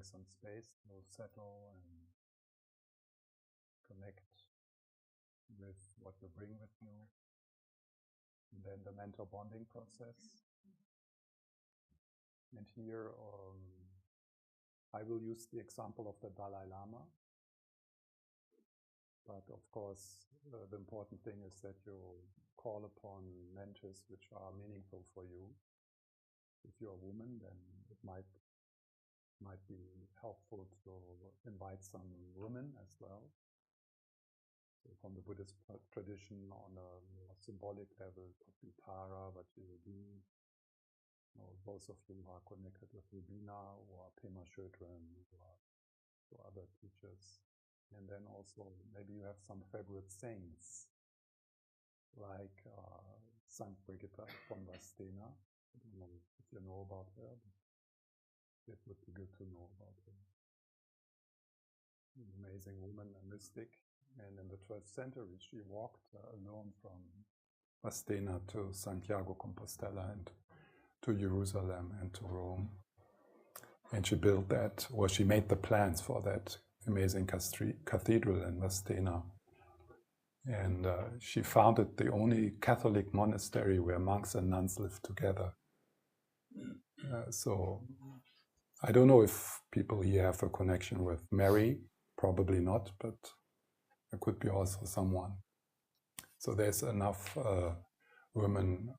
some space to settle and connect with what you bring with you. And then the mental bonding process. And here I will use the example of the Dalai Lama. But of course, the important thing is that you call upon mentors which are meaningful for you. If you're a woman, then it might be helpful to invite some women as well. So from the Buddhist tradition, on a more symbolic level, it could be Tara, Vajrayogini. Those of you who are connected with Rubina or Pema Chodron or other teachers. And then also, maybe you have some favorite saints, like Saint Brigitte from Vastena. I don't know if you know about her, but it would be good to know about her. An amazing woman, a mystic. And in the 12th century, she walked alone from Vastena to Santiago Compostela and to Jerusalem and to Rome. And she built that, or she made the plans for that amazing cathedral in Vastena. And she founded the only Catholic monastery where monks and nuns live together. So I don't know if people here have a connection with Mary, probably not, but there could be also someone. So there's enough women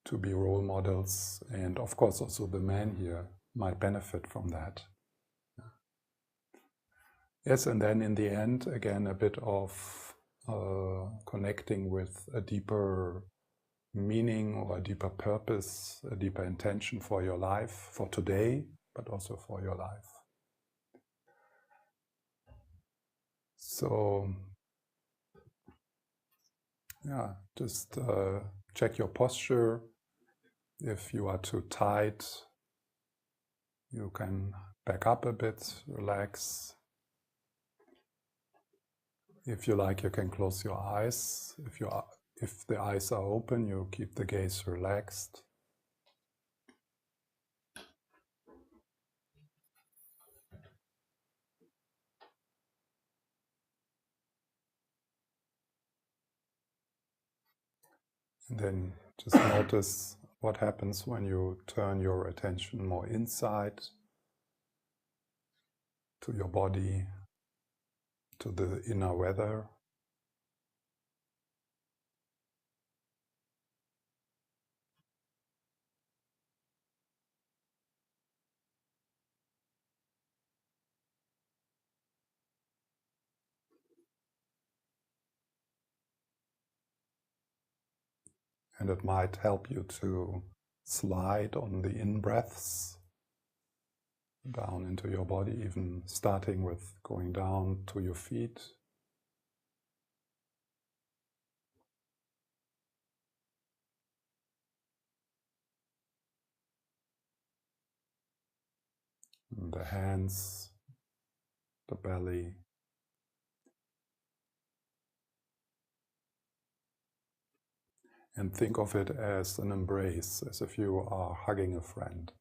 to be role models, and of course also the men here might benefit from that. Yes, and then in the end, again, a bit of connecting with a deeper meaning or a deeper purpose, a deeper intention for your life, for today, but also for your life. So, yeah, just check your posture. If you are too tight, you can back up a bit, relax. If you like, you can close your eyes. If the eyes are open, you keep the gaze relaxed. And then just notice what happens when you turn your attention more inside to your body, to the inner weather. And it might help you to slide on the in-breaths down into your body, even starting with going down to your feet. And the hands, the belly. And think of it as an embrace, as if you are hugging a friend.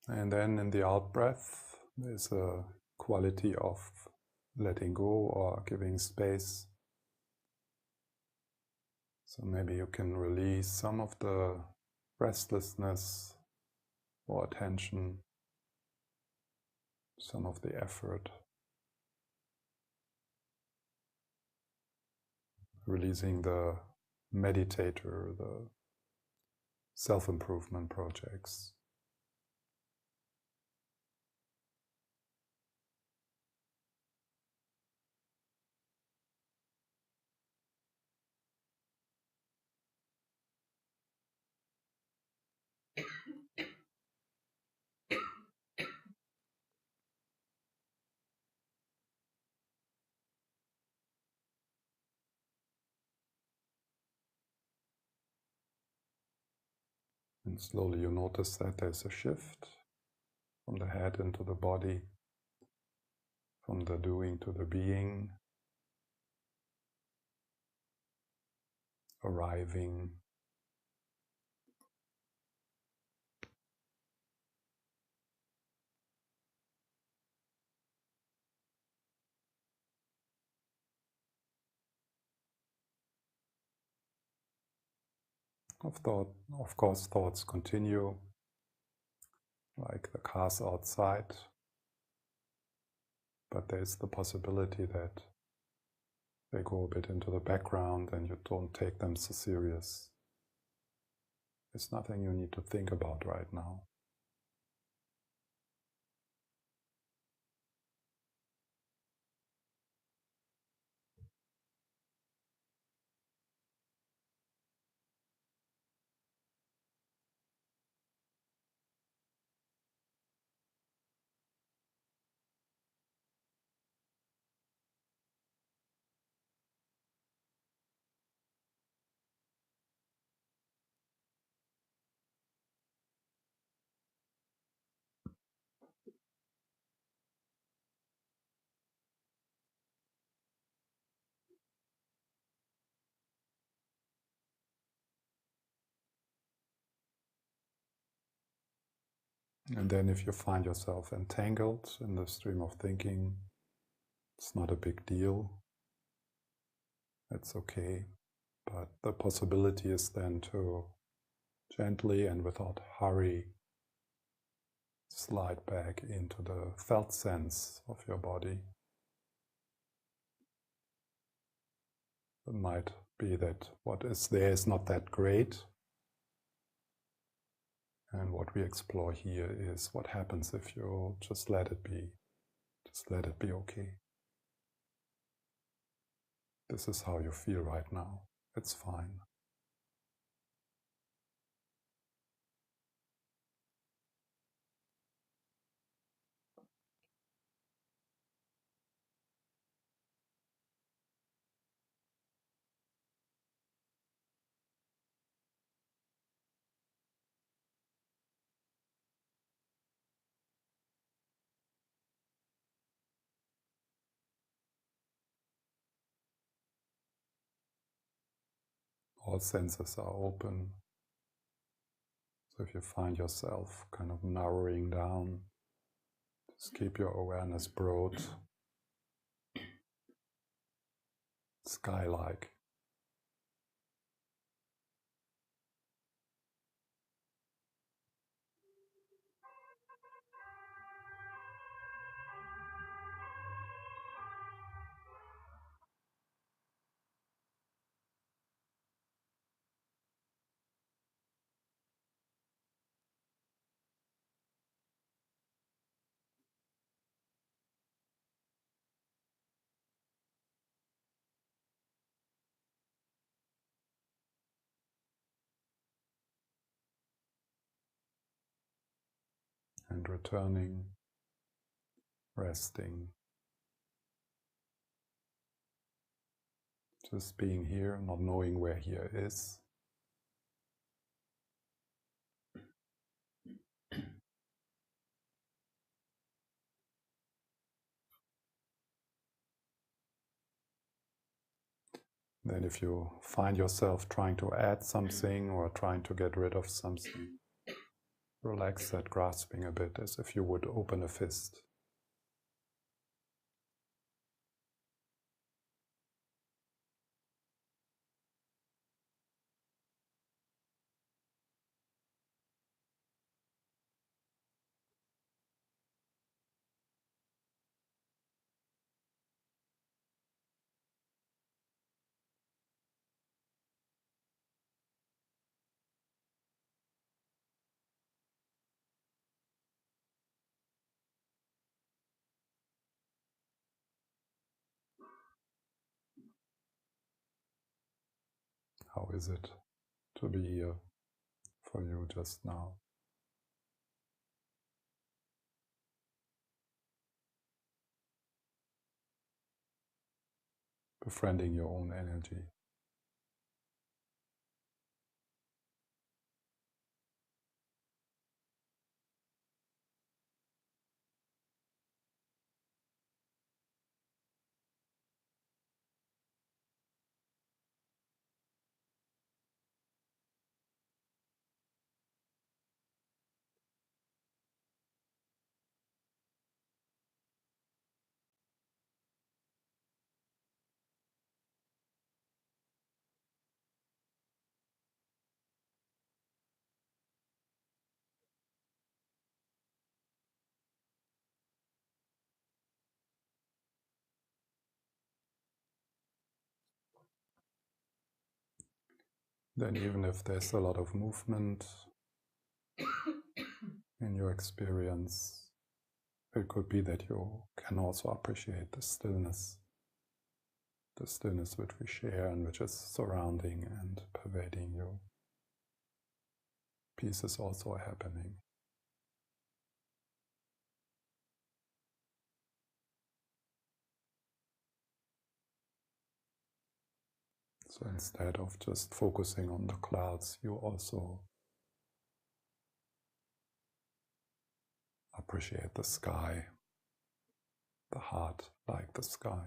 And then in the out-breath, there's a quality of letting go or giving space. So maybe you can release some of the restlessness or attention, some of the effort. Releasing the meditator, the self-improvement projects. And slowly you notice that there's a shift from the head into the body, from the doing to the being, arriving. Of course, thoughts continue, like the cars outside, but there's the possibility that they go a bit into the background and you don't take them so serious. It's nothing you need to think about right now. And then if you find yourself entangled in the stream of thinking, it's not a big deal. It's okay. But the possibility is then to gently and without hurry slide back into the felt sense of your body. It might be that what is there is not that great, and what we explore here is what happens if you just let it be. Just let it be okay. This is how you feel right now. It's fine. All senses are open. So if you find yourself kind of narrowing down, just keep your awareness broad, sky-like. And returning, resting, just being here, not knowing where here is. Then if you find yourself trying to add something or trying to get rid of something, relax that grasping a bit as if you would open a fist. How is it to be here for you just now? Befriending your own energy. then even if there's a lot of movement in your experience, it could be that you can also appreciate the stillness which we share and which is surrounding and pervading you. Peace is also happening. So instead of just focusing on the clouds, you also appreciate the sky, the heart like the sky.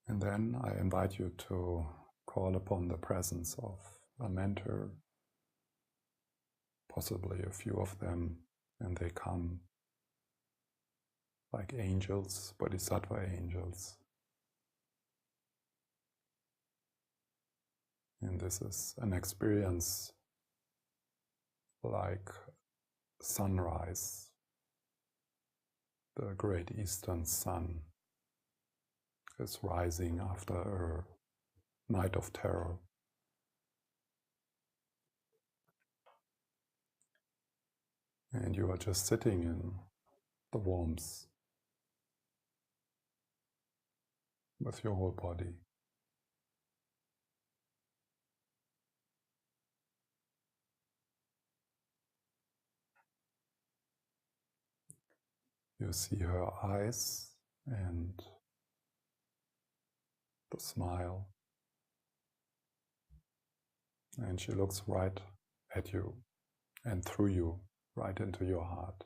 And then I invite you to call upon the presence of a mentor, possibly a few of them, and they come like angels, bodhisattva angels. And this is an experience like sunrise, the great eastern sun is rising after a night of terror. And you are just sitting in the warmth with your whole body. You see her eyes and the smile, and she looks right at you and through you, right into your heart.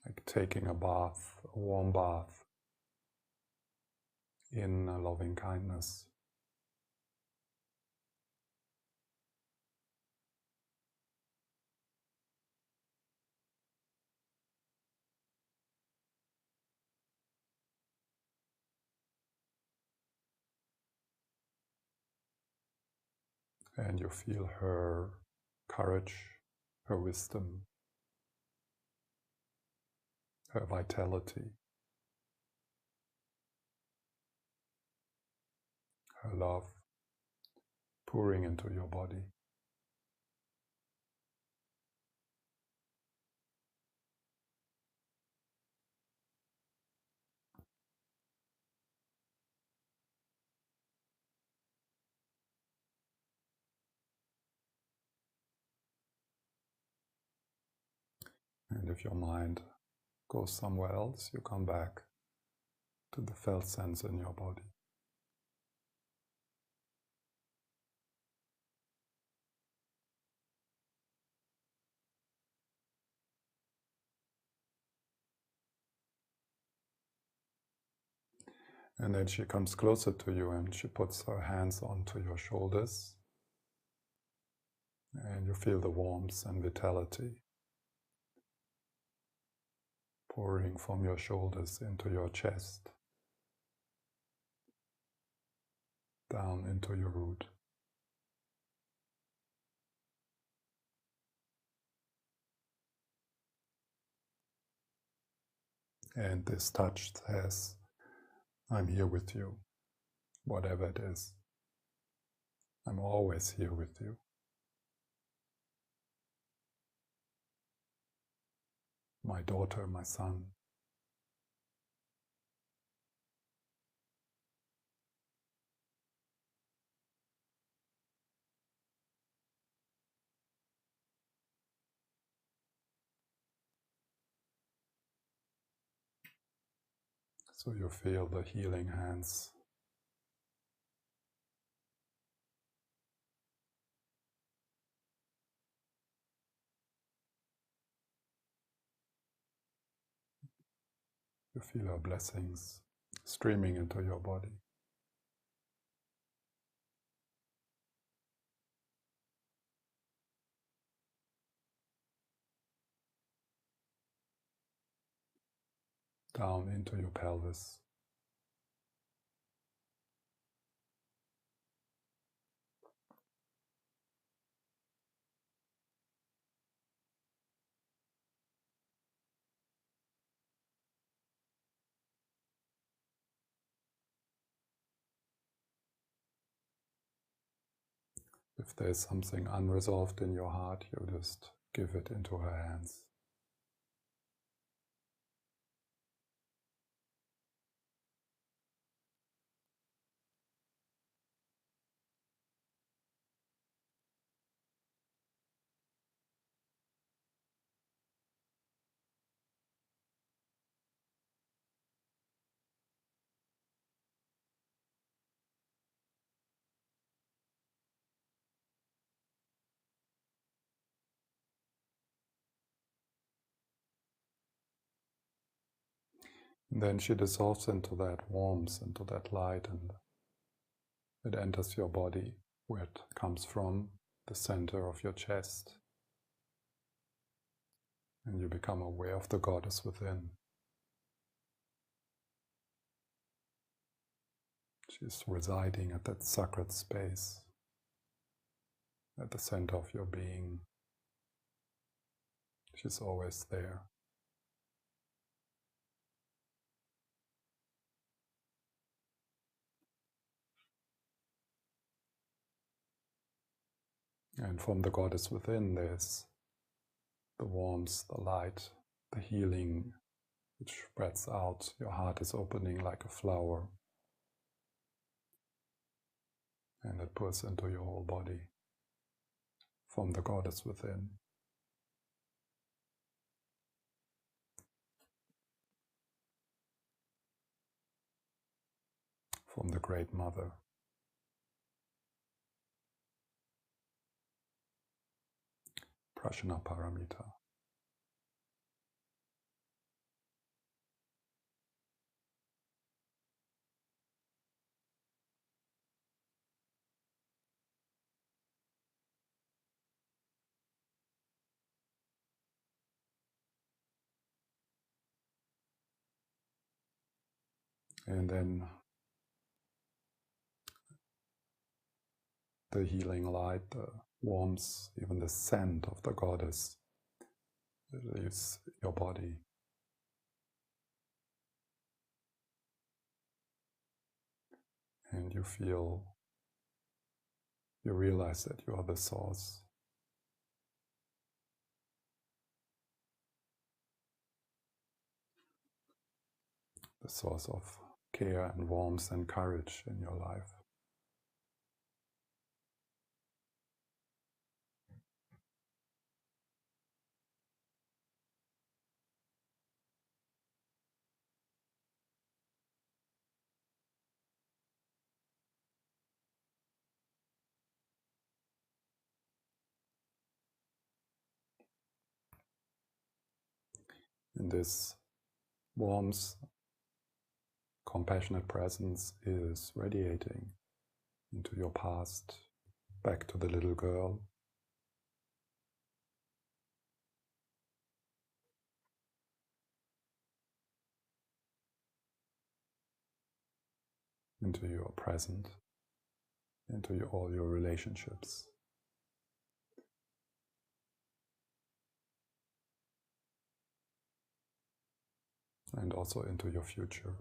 Like taking a bath, a warm bath in loving kindness. And you feel her courage, her wisdom, her vitality, her love pouring into your body. And if your mind goes somewhere else, you come back to the felt sense in your body. And then she comes closer to you and she puts her hands onto your shoulders. And you feel the warmth and vitality pouring from your shoulders into your chest, down into your root. And this touch has I'm here with you, whatever it is. I'm always here with you. My daughter, my son. So you feel the healing hands. You feel her blessings streaming into your body. Down into your pelvis. If there's something unresolved in your heart, you just give it into her hands. And then she dissolves into that warmth, into that light, and it enters your body, where it comes from, the center of your chest. And you become aware of the goddess within. She's residing at that sacred space, at the center of your being. She's always there. And from the goddess within, there's the warmth, the light, the healing, which spreads out. Your heart is opening like a flower, and it pours into your whole body from the goddess within. From the Great Mother. Prajna Paramita. And then the healing light, the warmth, even the scent of the goddess leaves your body. And you realize that you are the source. The source of care and warmth and courage in your life. And this warmth, compassionate presence is radiating into your past, back to the little girl, into your present, into all your relationships. And also into your future.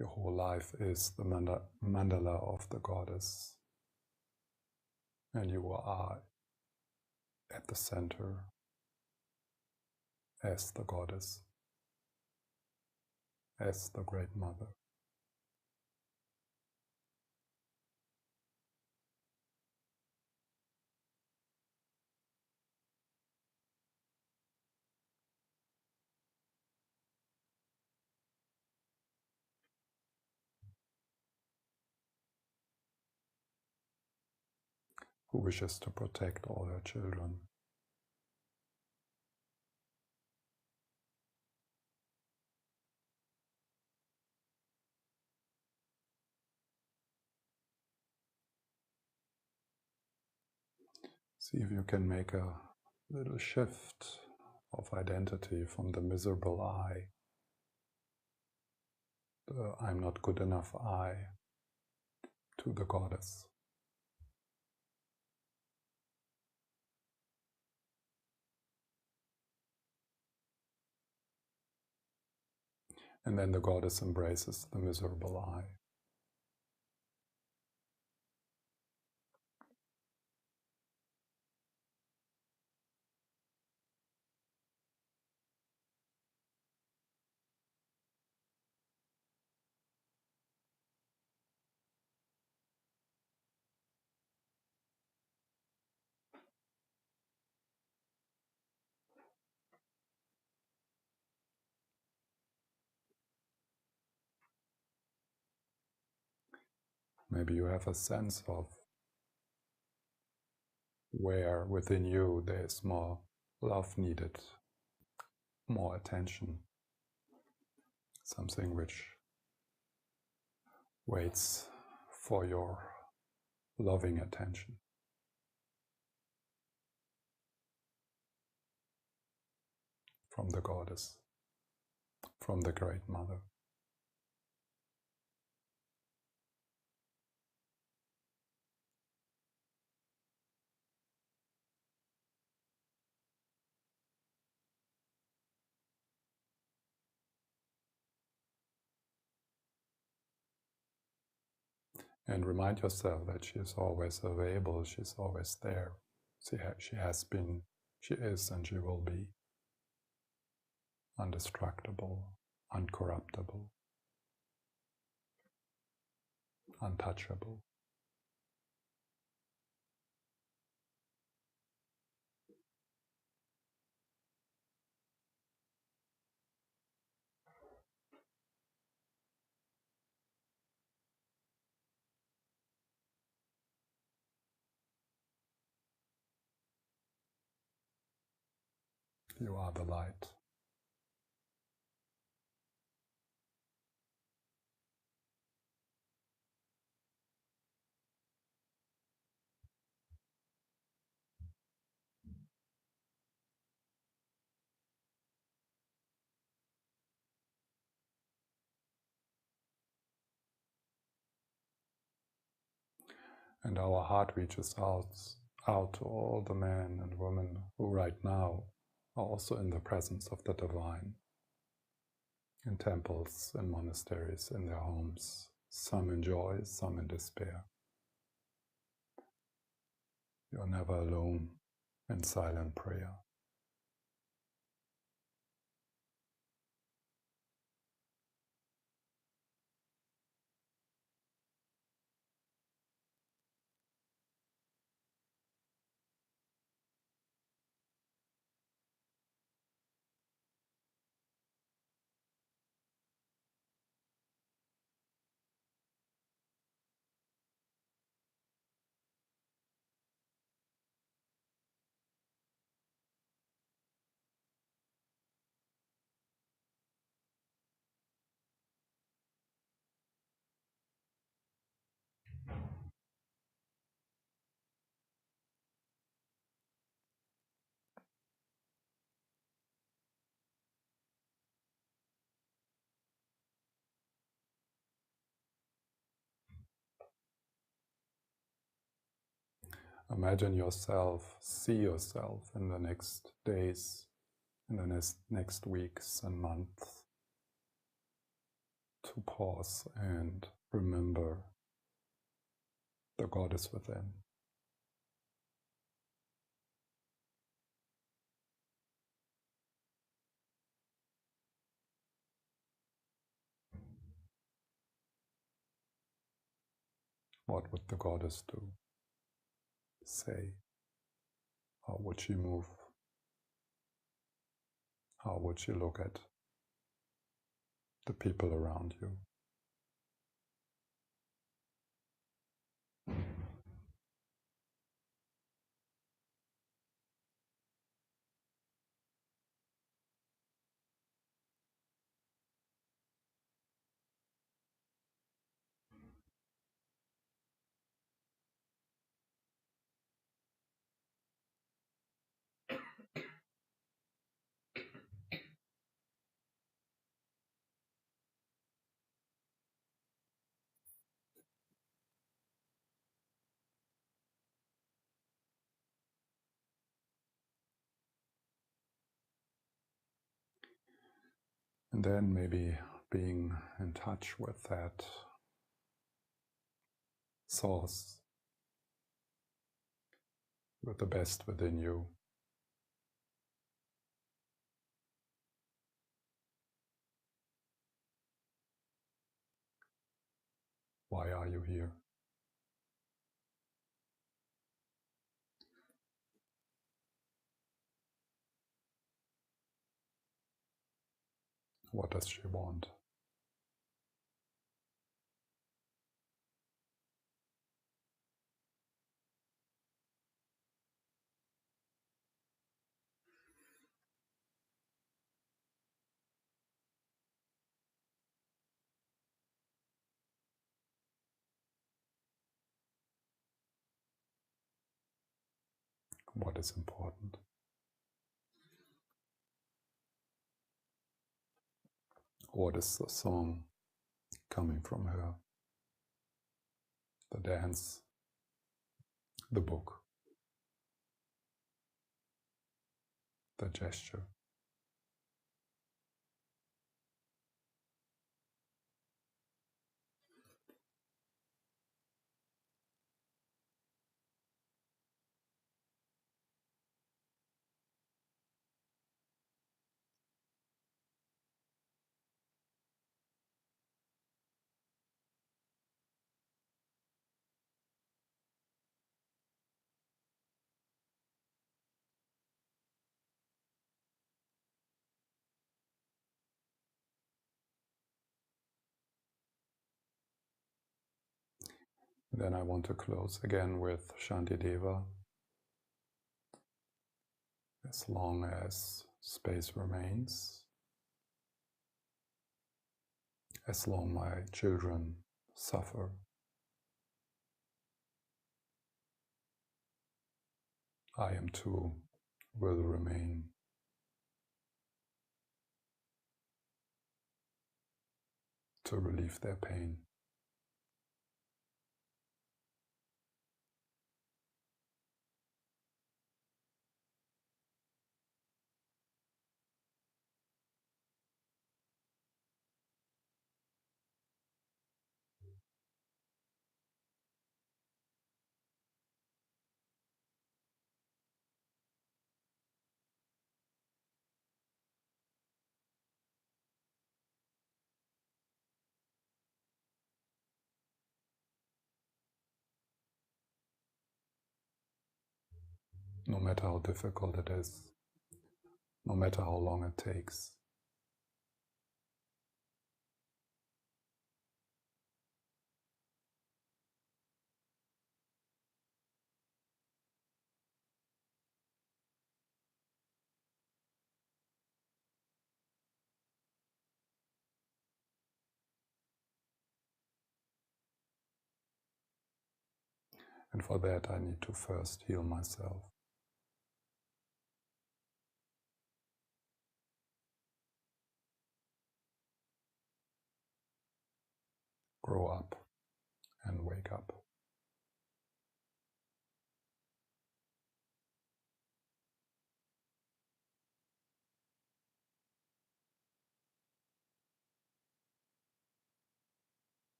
Your whole life is the mandala of the goddess, and you are at the center as the goddess, as the Great Mother. Who wishes to protect all her children. See if you can make a little shift of identity from the miserable I, the I'm not good enough I, to the goddess. And then the goddess embraces the miserable I. Maybe you have a sense of where within you there is more love needed, more attention, something which waits for your loving attention from the goddess, from the Great Mother. And remind yourself that she is always available, she's always there. She has been, she is, and she will be indestructible, uncorruptible, untouchable. You are the light. And our heart reaches out to all the men and women who right now are also in the presence of the divine, in temples, in monasteries, in their homes, some in joy, some in despair. You are never alone in silent prayer. Imagine yourself, see yourself in the next days, in the next weeks and months, to pause and remember the goddess within. What would the goddess do? Say? How would she move? How would she look at the people around you? And then maybe being in touch with that source, with the best within you. Why are you here? What does she want? What is important? What is the song coming from her? The dance, the book, the gesture. Then I want to close again with Shantideva. As long as space remains, as long my children suffer, I am too will remain. To relieve their pain. No matter how difficult it is, no matter how long it takes. And for that I need to first heal myself. Grow up and wake up.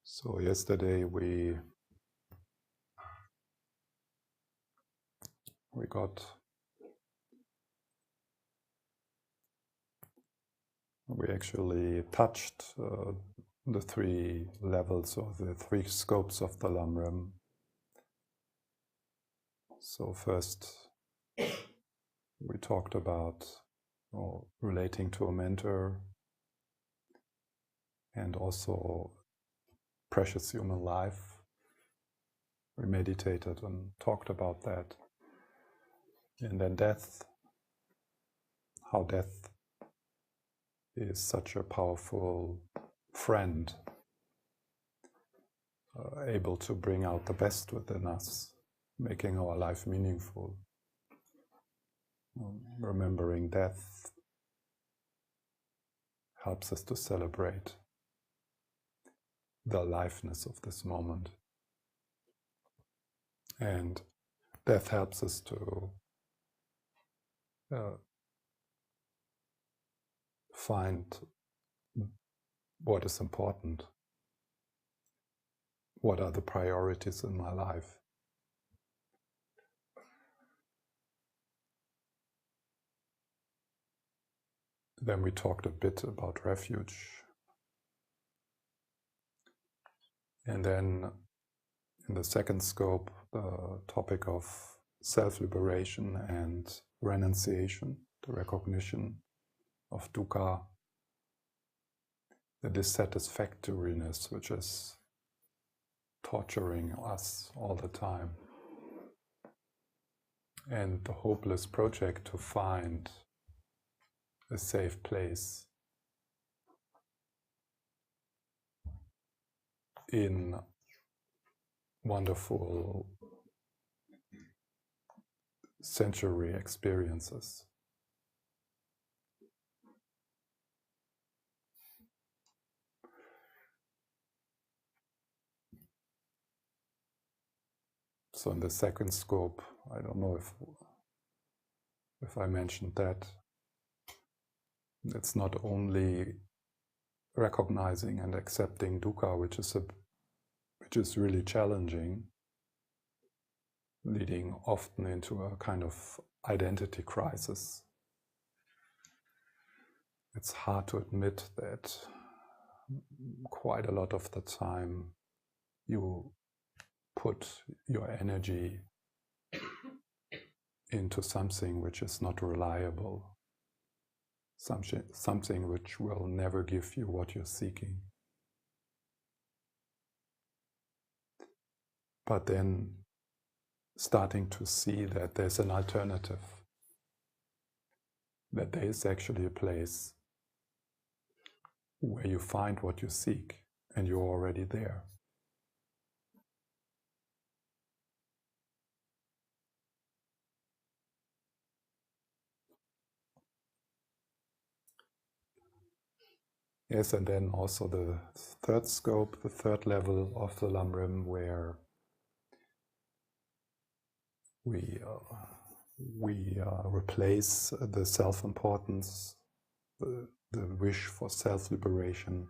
So yesterday we actually touched the three levels or the three scopes of the Lam-Rim. So first we talked about relating to a mentor and also precious human life. We meditated and talked about that. And then death, how death is such a powerful friend, able to bring out the best within us, making our life meaningful. Remembering death helps us to celebrate the aliveness of this moment. And death helps us to find what is important. What are the priorities in my life? Then we talked a bit about refuge. And then in the second scope, the topic of self-liberation and renunciation, the recognition of dukkha, the dissatisfactoriness which is torturing us all the time, and the hopeless project to find a safe place in wonderful sensory experiences. So in the second scope, I don't know if I mentioned that, it's not only recognizing and accepting dukkha, which is really challenging, leading often into a kind of identity crisis. It's hard to admit that quite a lot of the time you put your energy into something which is not reliable, something which will never give you what you're seeking. But then starting to see that there's an alternative, that there is actually a place where you find what you seek and you're already there. Yes, and then also the third scope, the third level of the Lam-Rim, where we replace the self-importance, the wish for self-liberation,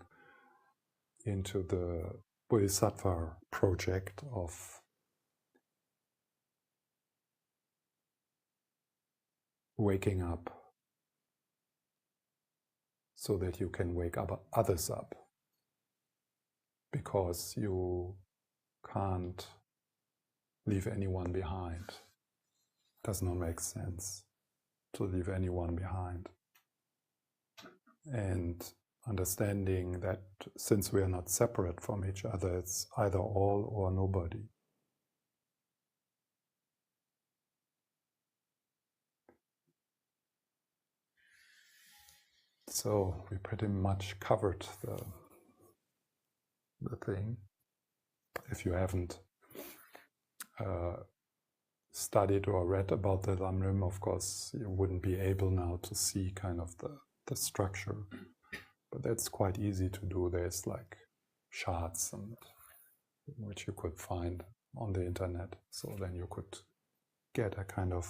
into the Bodhisattva project of waking up so that you can wake up others up, because you can't leave anyone behind. does not make sense to leave anyone behind. And understanding that since we are not separate from each other, it's either all or nobody. So we pretty much covered the thing. If you haven't studied or read about the Lam-Rim, of course, you wouldn't be able now to see kind of the structure. But that's quite easy to do. There's like charts and which you could find on the internet. So then you could get a kind of,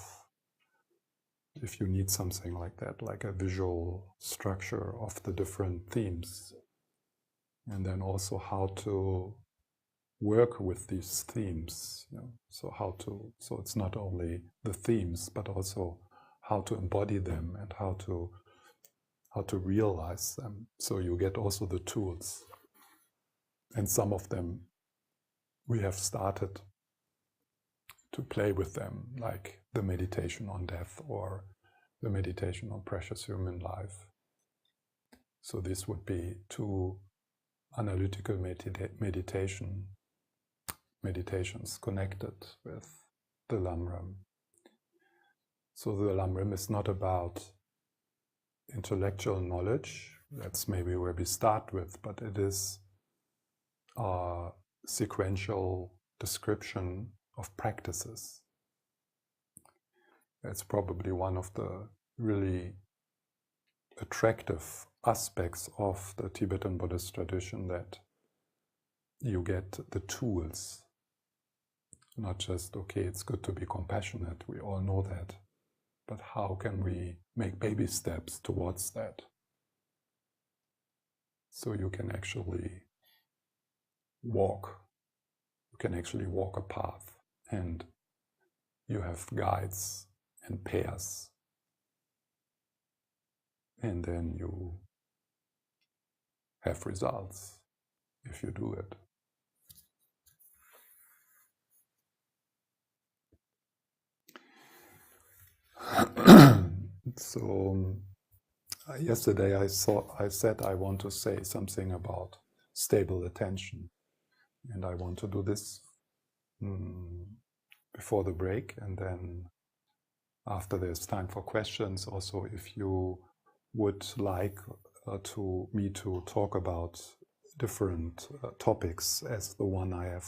if you need something like that, like a visual structure of the different themes. And then also how to work with these themes. You know? So it's not only the themes, but also how to embody them and how to realize them. So you get also the tools. And some of them we have started to play with them, like the meditation on death or the meditation on precious human life. So this would be two analytical meditations connected with the Lam-Rim. So the Lam-Rim is not about intellectual knowledge, that's maybe where we start with, but it is a sequential description of practices. That's probably one of the really attractive aspects of the Tibetan Buddhist tradition, that you get the tools. Not just, okay, it's good to be compassionate, we all know that, but how can we make baby steps towards that? So you can actually walk a path, and you have guides and pairs, and then you have results if you do it. So yesterday I said I want to say something about stable attention, and I want to do this before the break, and then after there's time for questions. Also, if you would like me to talk about different topics as the one I have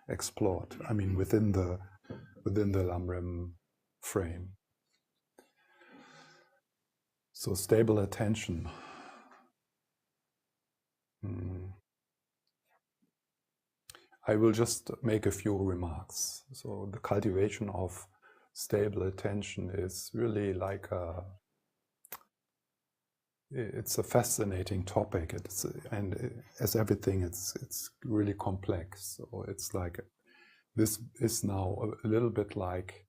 explored, I mean within the Lam-Rim frame. So stable attention. I will just make a few remarks. So the cultivation of stable attention is really like it's a fascinating topic. And as everything, it's really complex. So it's like, this is now a little bit like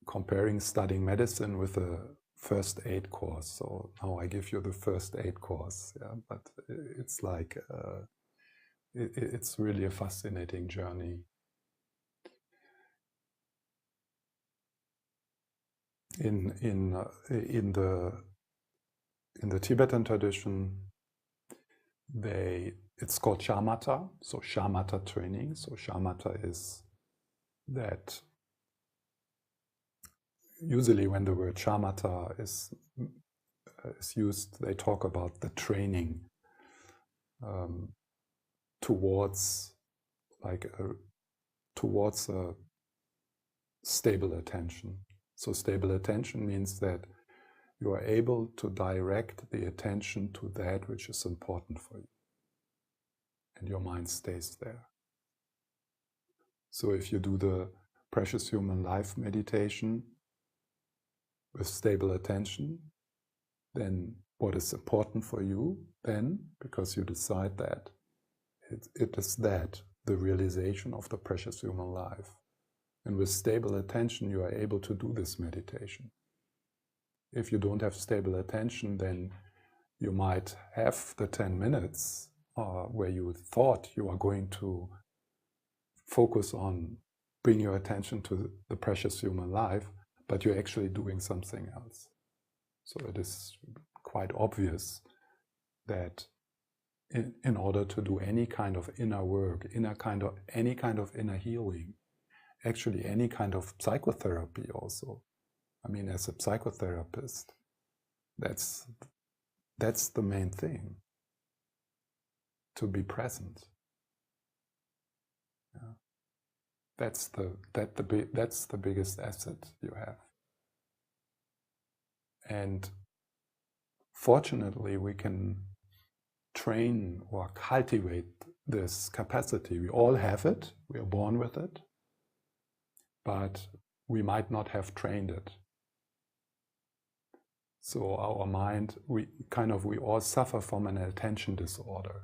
comparing studying medicine with a first aid course. So now I give you the first aid course, yeah, but it's like it's really a fascinating journey. In the Tibetan tradition, it's called shamatha, so shamatha training. So shamatha is that usually when the word shamatha is used, they talk about the training towards a stable attention. So stable attention means that you are able to direct the attention to that which is important for you, and your mind stays there. So if you do the precious human life meditation with stable attention, then what is important for you then, because you decide that it is that, the realization of the precious human life. And with stable attention you are able to do this meditation. If you don't have stable attention, then you might have the 10 minutes where you thought you are going to focus on bring your attention to the precious human life, but you're actually doing something else. So it is quite obvious that in order to do any kind of inner work, any kind of inner healing, actually any kind of psychotherapy also. I mean, as a psychotherapist, that's the main thing. To be present. Yeah. That's the biggest asset you have. And fortunately, we can train or cultivate this capacity. We all have it. We are born with it. But we might not have trained it. So our mind, we all suffer from an attention disorder.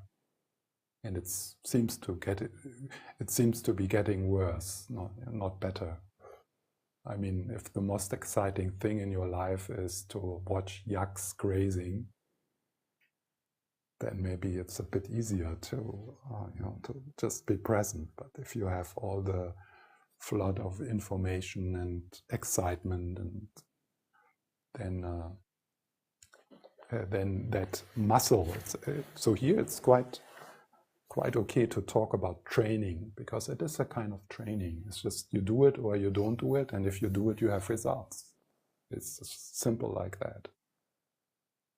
And it seems to be getting worse, not better. I mean, if the most exciting thing in your life is to watch yaks grazing, then maybe it's a bit easier to just be present. But if you have all the flood of information and excitement, and then that muscle. So here it's quite okay to talk about training, because it is a kind of training. It's just you do it or you don't do it, and if you do it, you have results. It's simple like that.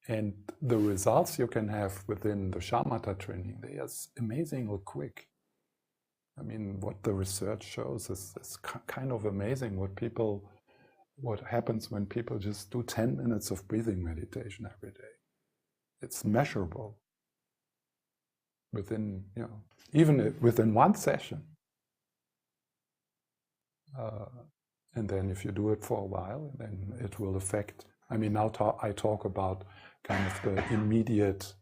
And the results you can have within the shamatha training, they are amazingly quick. I mean, what the research shows is kind of amazing. What happens when people just do 10 minutes of breathing meditation every day. It's measurable. Within, even within one session. And then if you do it for a while, then it will affect, I mean, now I talk about kind of the immediate,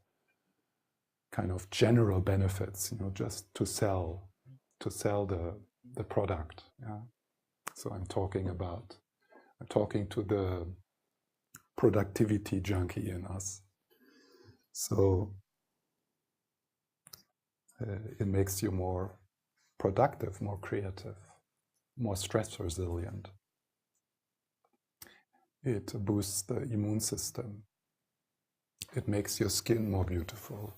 kind of general benefits, just to sell the product. Yeah. So I'm talking to the productivity junkie in us. So it makes you more productive, more creative, more stress resilient. It boosts the immune system. It makes your skin more beautiful.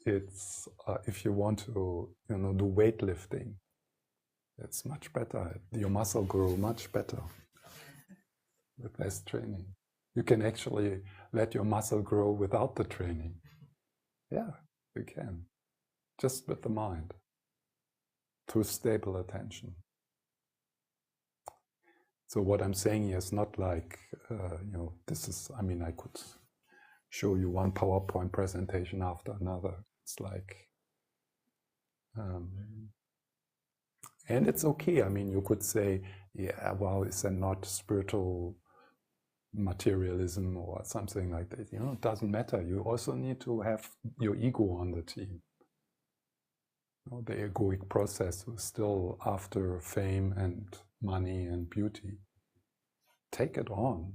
It's if you want to, do weightlifting, it's much better. Your muscle grow much better with less training. You can actually let your muscle grow without the training. Yeah, you can. Just with the mind. Through stable attention. So what I'm saying here is not like, this is, I mean, I could show you one PowerPoint presentation after another. It's like, and it's okay. I mean, you could say, yeah, well, is there not spiritual materialism or something like that? It doesn't matter. You also need to have your ego on the team. The egoic process is still after fame and money and beauty. Take it on.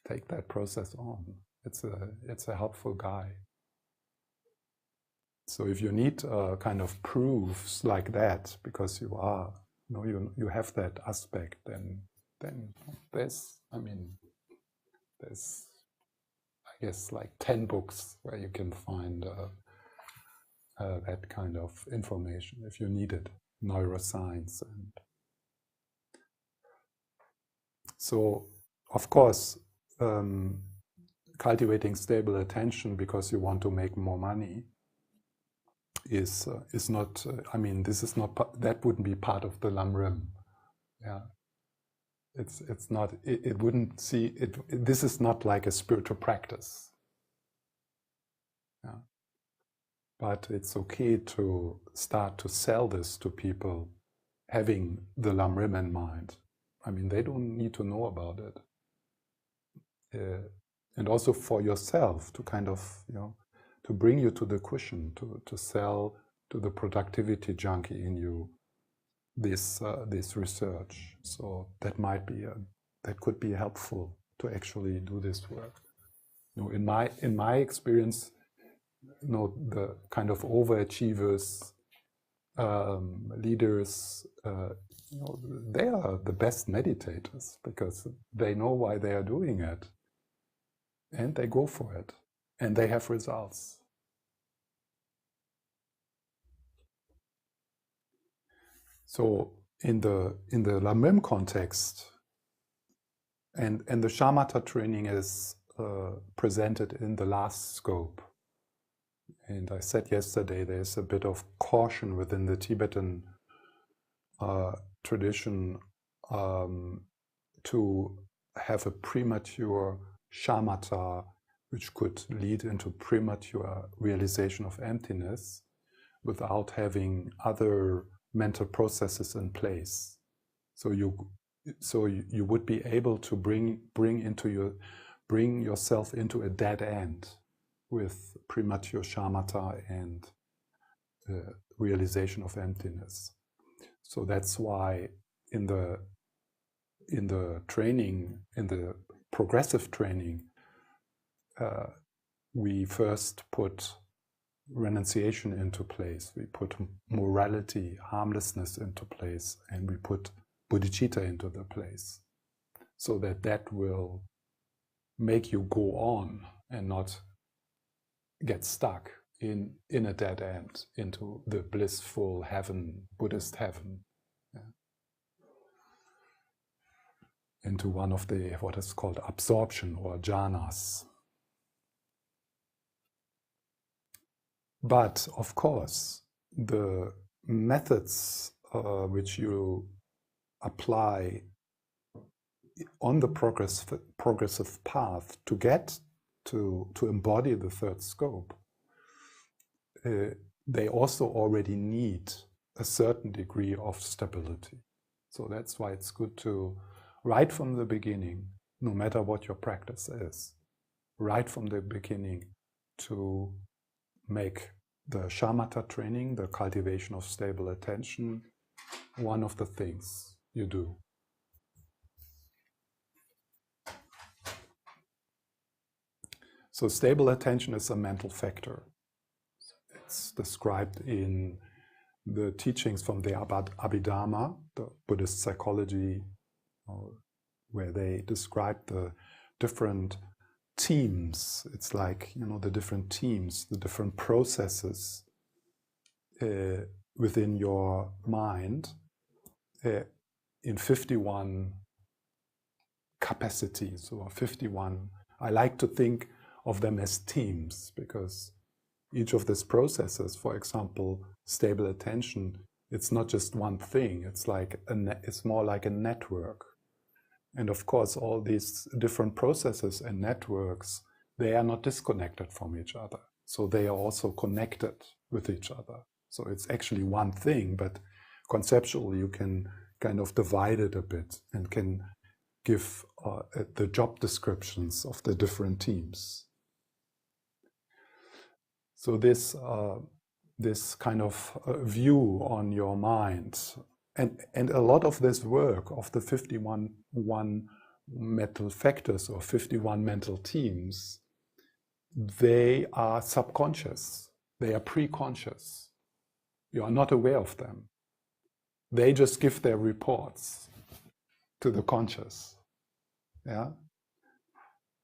Take that process on. It's a helpful guide. So if you need kind of proofs like that, because you are, you have that aspect, then there's, I guess like 10 books where you can find that kind of information if you need it. Neuroscience. And so, of course, cultivating stable attention because you want to make more money is not, I mean, this is not, that wouldn't be part of the Lam-Rim. Yeah. It's not, it wouldn't see, this is not like a spiritual practice. Yeah. But it's okay to start to sell this to people having the Lam-Rim in mind. I mean, they don't need to know about it. And also for yourself to kind of, to bring you to the cushion, to sell to the productivity junkie in you this research. So that might be that could be helpful to actually do this work. In my experience, the kind of overachievers, leaders, they are the best meditators because they know why they are doing it, and they go for it, and they have results. So in the Lam-Rim context, and the shamatha training is presented in the last scope. And I said yesterday, there's a bit of caution within the Tibetan tradition to have a premature shamatha, which could lead into premature realization of emptiness without having other mental processes in place. So you would be able to bring yourself into a dead end with premature shamatha and realization of emptiness. So that's why in the training, in the progressive training, we first put renunciation into place, we put morality, harmlessness into place, and we put bodhicitta into the place, so that will make you go on and not get stuck in a dead end into the blissful heaven, Buddhist heaven, into one of the what is called absorption or jhanas. But of course, the methods which you apply on the progressive path to get to embody the third scope, they also already need a certain degree of stability. So that's why it's good to, right from the beginning, no matter what your practice is, right from the beginning to make the shamatha training, the cultivation of stable attention, one of the things you do. So stable attention is a mental factor. It's described in the teachings from the Abhidharma, the Buddhist psychology, where they describe the different teams. It's like, the different teams, the different processes within your mind in 51 capacities, or 51. I like to think of them as teams, because each of these processes, for example, stable attention, it's not just one thing. It's like it's more like a network. And of course, all these different processes and networks, they are not disconnected from each other. So they are also connected with each other. So it's actually one thing, but conceptually you can kind of divide it a bit and can give the job descriptions of the different teams. So this kind of view on your mind, and a lot of this work of the 51 mental factors or 51 mental teams, they are subconscious, they are pre-conscious. You are not aware of them. They just give their reports to the conscious. Yeah.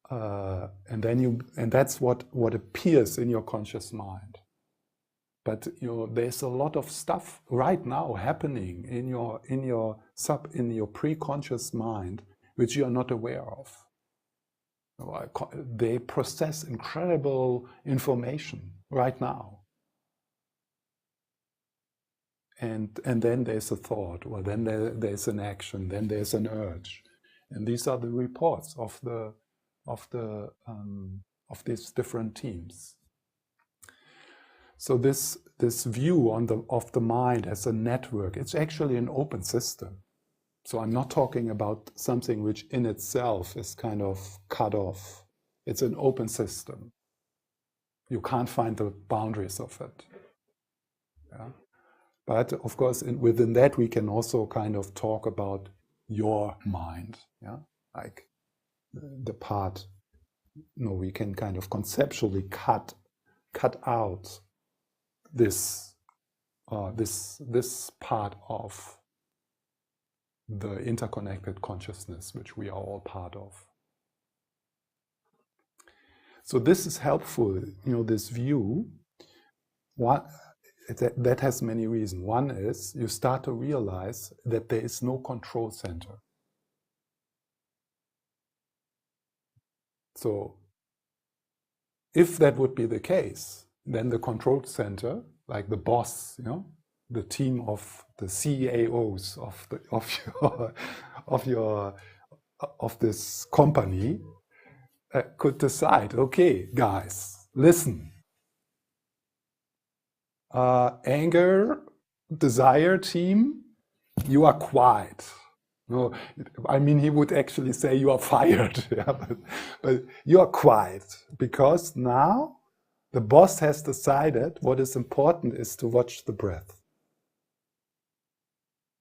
And that's what appears in your conscious mind. But there's a lot of stuff right now happening in your pre-conscious mind which you are not aware of. They process incredible information right now. And then there's a thought, or then there's an action, then there's an urge, and these are the reports of these different teams. So this view of the mind as a network, it's actually an open system. So I'm not talking about something which in itself is kind of cut off. It's an open system. You can't find the boundaries of it. Yeah? But of course, within that, we can also kind of talk about your mind. Yeah? the part, we can kind of conceptually cut cut out this this part of the interconnected consciousness which we are all part of. So this is helpful, this view. That has many reasons. One is you start to realize that there is no control center. So if that would be the case, then the control center, like the boss, the team of the CEOs of this company could decide, okay, guys, listen. Anger, desire team, you are quiet. No, I mean, he would actually say you are fired, but you are quiet because now the boss has decided what is important is to watch the breath.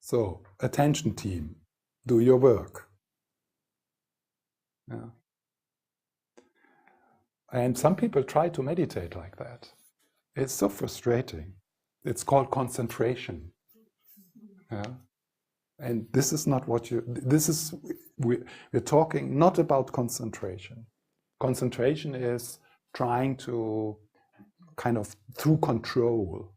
So, attention team, do your work. Yeah. And some people try to meditate like that. It's so frustrating. It's called concentration. Yeah. And this is not what we're talking not about concentration. Concentration is trying to kind of through control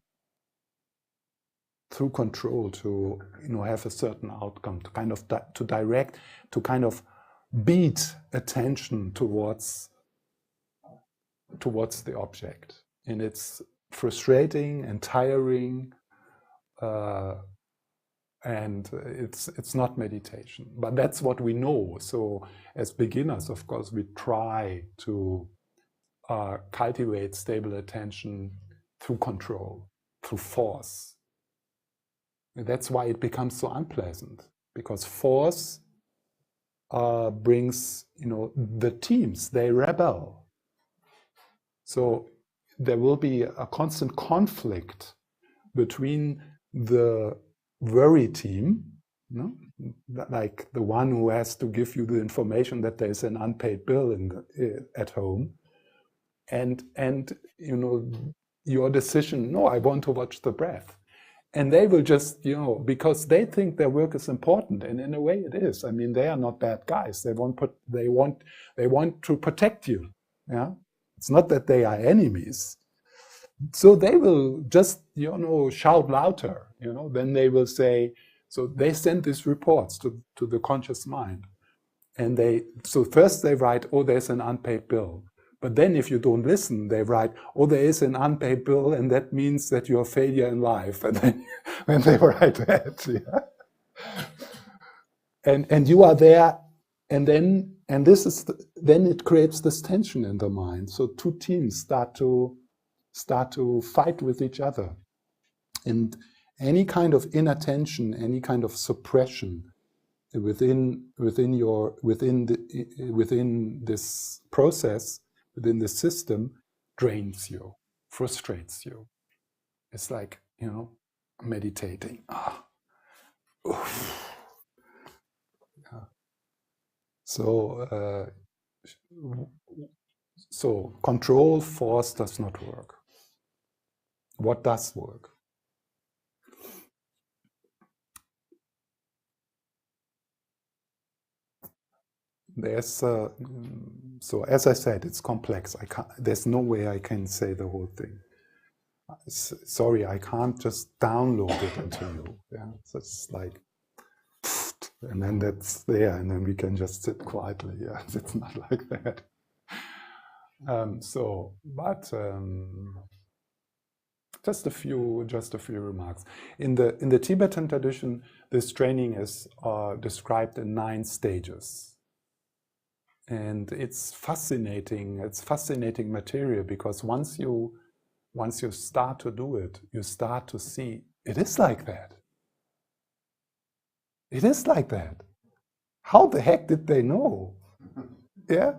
to have a certain outcome, to kind of to direct, to kind of beat attention towards the object. And it's frustrating and tiring, and it's not meditation. But that's what we know. So as beginners, of course, we try to cultivate stable attention through control, through force. And that's why it becomes so unpleasant, because force brings, the teams, they rebel. So there will be a constant conflict between the worry team, like the one who has to give you the information that there's an unpaid bill at home, and your decision, no, I want to watch the breath. And they will just, because they think their work is important, and in a way it is. I mean, they are not bad guys. They want to protect you. Yeah, it's not that they are enemies. So they will just, shout louder. Then they will say. So they send these reports to the conscious mind, and so first they write, oh, there's an unpaid bill. But then if you don't listen, they write, oh, there is an unpaid bill, and that means that you're a failure in life. And then when they write that, yeah. And you are there, and then it creates this tension in the mind. So two teams start to fight with each other. And any kind of inattention, any kind of suppression within this process, within the system, drains you, frustrates you. It's like, meditating. Yeah. So control, force does not work. What does work? There's so as I said, it's complex. There's no way I can say the whole thing. Sorry, I can't just download it into you. Yeah, so it's like, and then that's there, and then we can just sit quietly. Yeah, it's not like that. Just a few remarks. In the Tibetan tradition, this training is described in 9 stages. And it's fascinating. It's fascinating material, because once you start to do it, you start to see it is like that. It is like that. How the heck did they know? Yeah.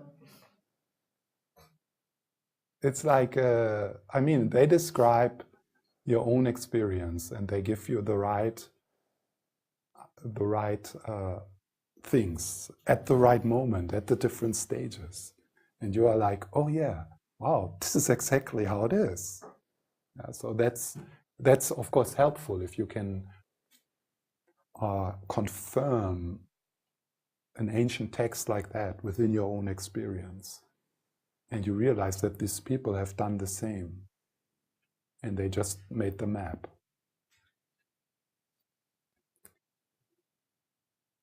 It's like they describe your own experience, and they give you the right things at the right moment, at the different stages. And you are like, oh yeah, wow, this is exactly how it is. So that's of course helpful if you can confirm an ancient text like that within your own experience. And you realize that these people have done the same. And they just made the map.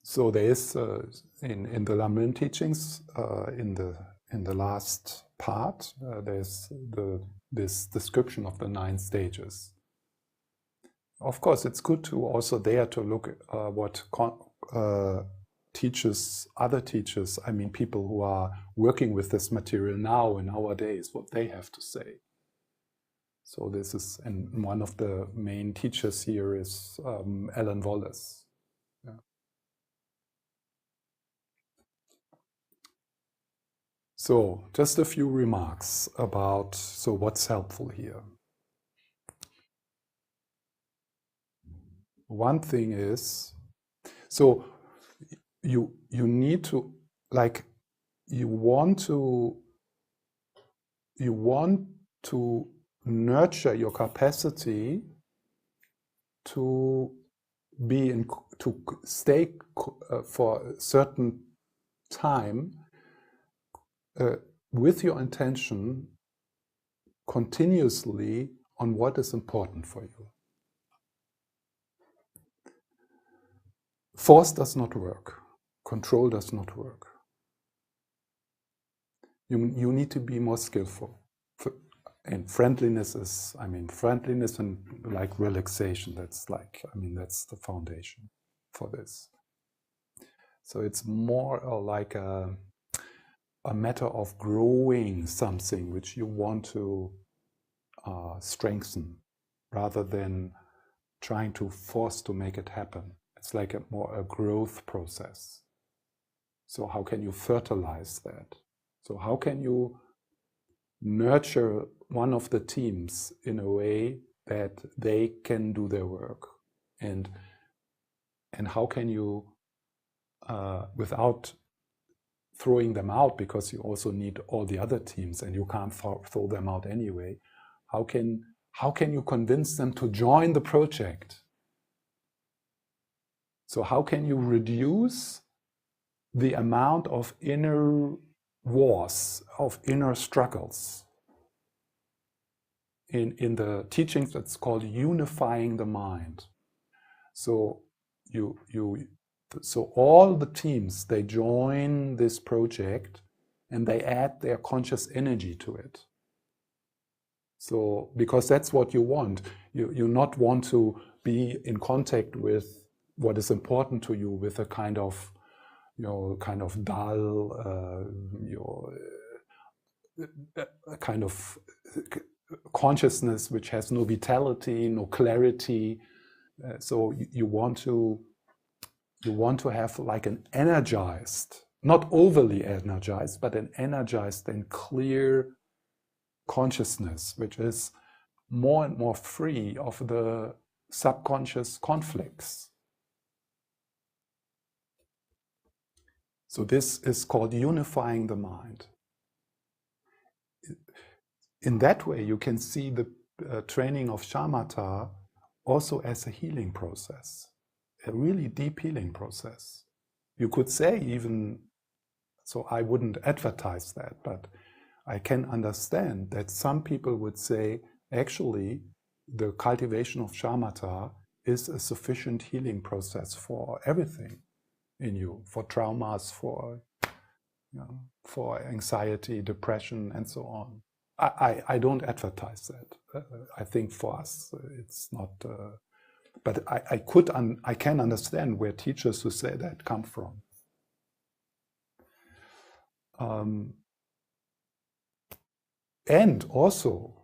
So there is, in the Lam-Rim teachings, in the last part, there's this description of the 9 stages. Of course, it's good to also there to look at what teachers, other teachers, I mean people who are working with this material now and nowadays, what they have to say. So this is, and one of the main teachers here is Alan Wallace. Yeah. So just a few remarks about, so what's helpful here. One thing is, so you need to, like, you want to nurture your capacity to be in, to stay for a certain time with your intention continuously on what is important for you. Force does not work. Control does not work. You need to be more skillful. And friendliness is, I mean, friendliness and like relaxation, that's like, I mean, that's the foundation for this. So it's more like a matter of growing something which you want to strengthen, rather than trying to force to make it happen. It's like a growth process. So how can you fertilize that? So how can you nurture one of the teams in a way that they can do their work? And how can you, without throwing them out, because you also need all the other teams and you can't throw them out anyway, how can you convince them to join the project? So how can you reduce the amount of inner wars, of inner struggles? In the teachings, it's called unifying the mind. So so all the teams, they join this project and they add their conscious energy to it. So because that's what you want. You not want to be in contact with what is important to you with a kind of, kind of dull, a kind of consciousness which has no vitality, no clarity. So you want to have like an energized, not overly energized, but an energized and clear consciousness, which is more and more free of the subconscious conflicts. So this is called unifying the mind. In that way, you can see the training of shamatha also as a healing process, a really deep healing process. You could say even, so I wouldn't advertise that, but I can understand that some people would say, actually, the cultivation of shamatha is a sufficient healing process for everything in you, for traumas, for anxiety, depression, and so on. I don't advertise that. I think for us it's not. But I can understand where teachers who say that come from. And also,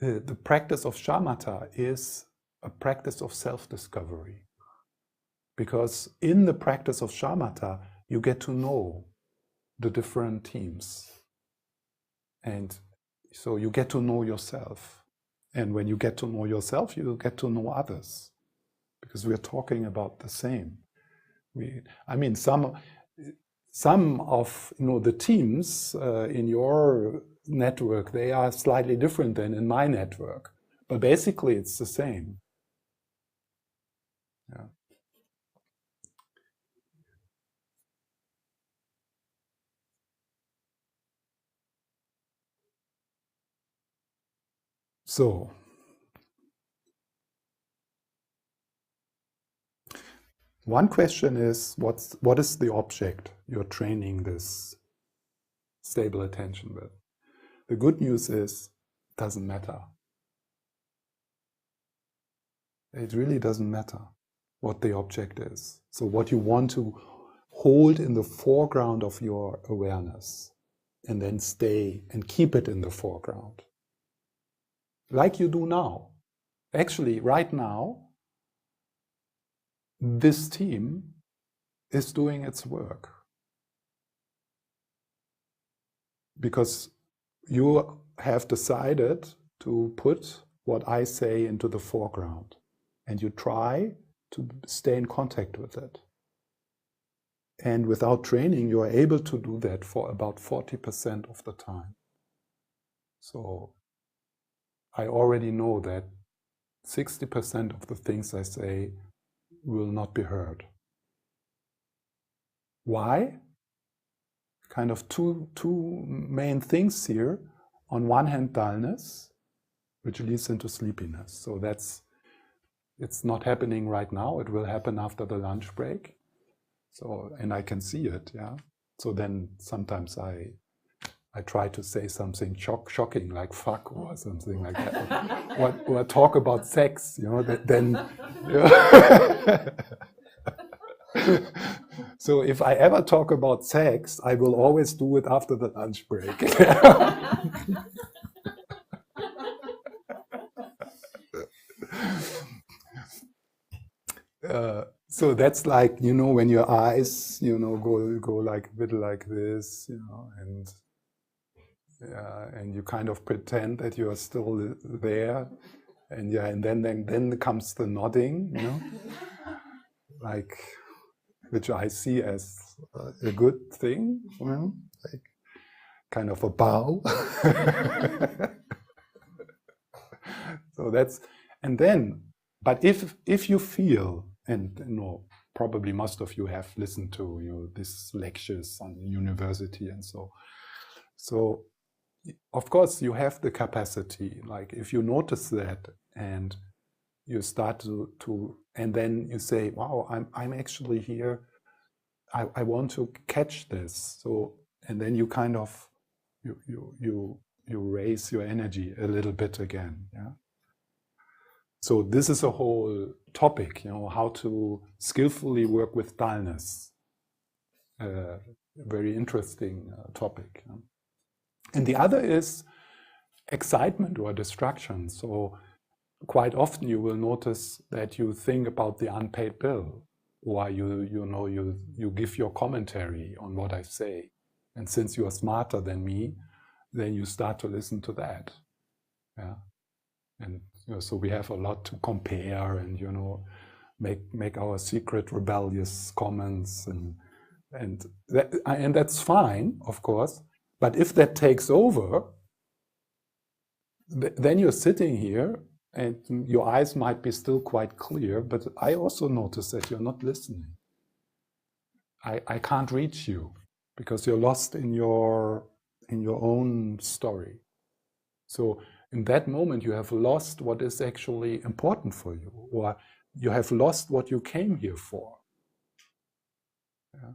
the practice of shamatha is a practice of self-discovery. Because in the practice of shamatha, you get to know the different teams. And so you get to know yourself. And when you get to know yourself, you get to know others. Because we're talking about the same. some of the teams in your network, they are slightly different than in my network, but basically it's the same. Yeah. So, one question is, what is the object you're training this stable attention with? The good news is, it doesn't matter. It really doesn't matter what the object is. So what you want to hold in the foreground of your awareness, and then stay and keep it in the foreground. Like you do now. Actually, right now, this team is doing its work. Because you have decided to put what I say into the foreground. And you try to stay in contact with it. And without training, you are able to do that for about 40% of the time. So I already know that 60% of the things I say will not be heard. Why? Kind of two main things here. On one hand, dullness, which leads into sleepiness. So it's not happening right now. It will happen after the lunch break. So, and I can see it, yeah. So then sometimes I try to say something shocking, like fuck or something like that, or talk about sex, then. So if I ever talk about sex, I will always do it after the lunch break. So that's like, when your eyes, go like a bit like this, and you kind of pretend that you are still there, and then comes the nodding, like, which I see as a good thing, like kind of a bow. So that's, and then, but if you feel, and probably most of you have listened to these lectures on university and so of course you have the capacity, like if you notice that and you start to and then you say, wow, I'm actually here, I want to catch this. So, and then you kind of you raise your energy a little bit again, yeah. So this is a whole topic, how to skillfully work with dullness. Very interesting topic. And the other is excitement or distraction. So quite often you will notice that you think about the unpaid bill, or you give your commentary on what I say. And since you are smarter than me, then you start to listen to that. Yeah. And so we have a lot to compare and make our secret rebellious comments and that's fine, of course. But if that takes over, then you're sitting here and your eyes might be still quite clear, but I also notice that you're not listening. I can't reach you because you're lost in your own story. So in that moment, you have lost what is actually important for you, or you have lost what you came here for. Yeah.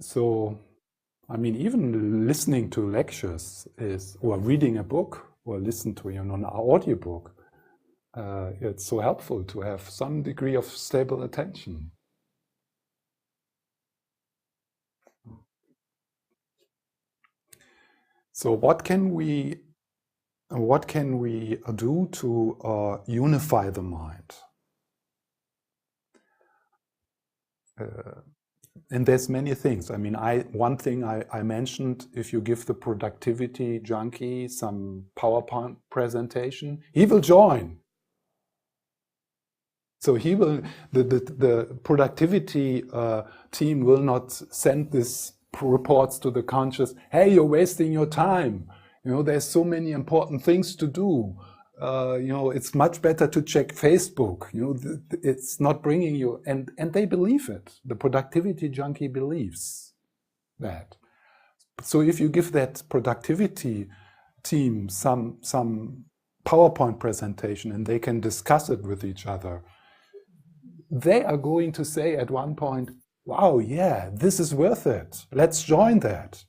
So, I mean, even listening to lectures or reading a book, or listen to an audiobook, it's so helpful to have some degree of stable attention. So what can we do to unify the mind? And there's many things. I mean, one thing I mentioned, if you give the productivity junkie some PowerPoint presentation, he will join. So he will, the productivity team will not send this reports to the conscious, hey, you're wasting your time. You know, there's so many important things to do. You know, it's much better to check Facebook. You know, it's not bringing you, and they believe it. The productivity junkie believes that. So if you give that productivity team some PowerPoint presentation and they can discuss it with each other, they are going to say at one point, wow, yeah, this is worth it. Let's join that.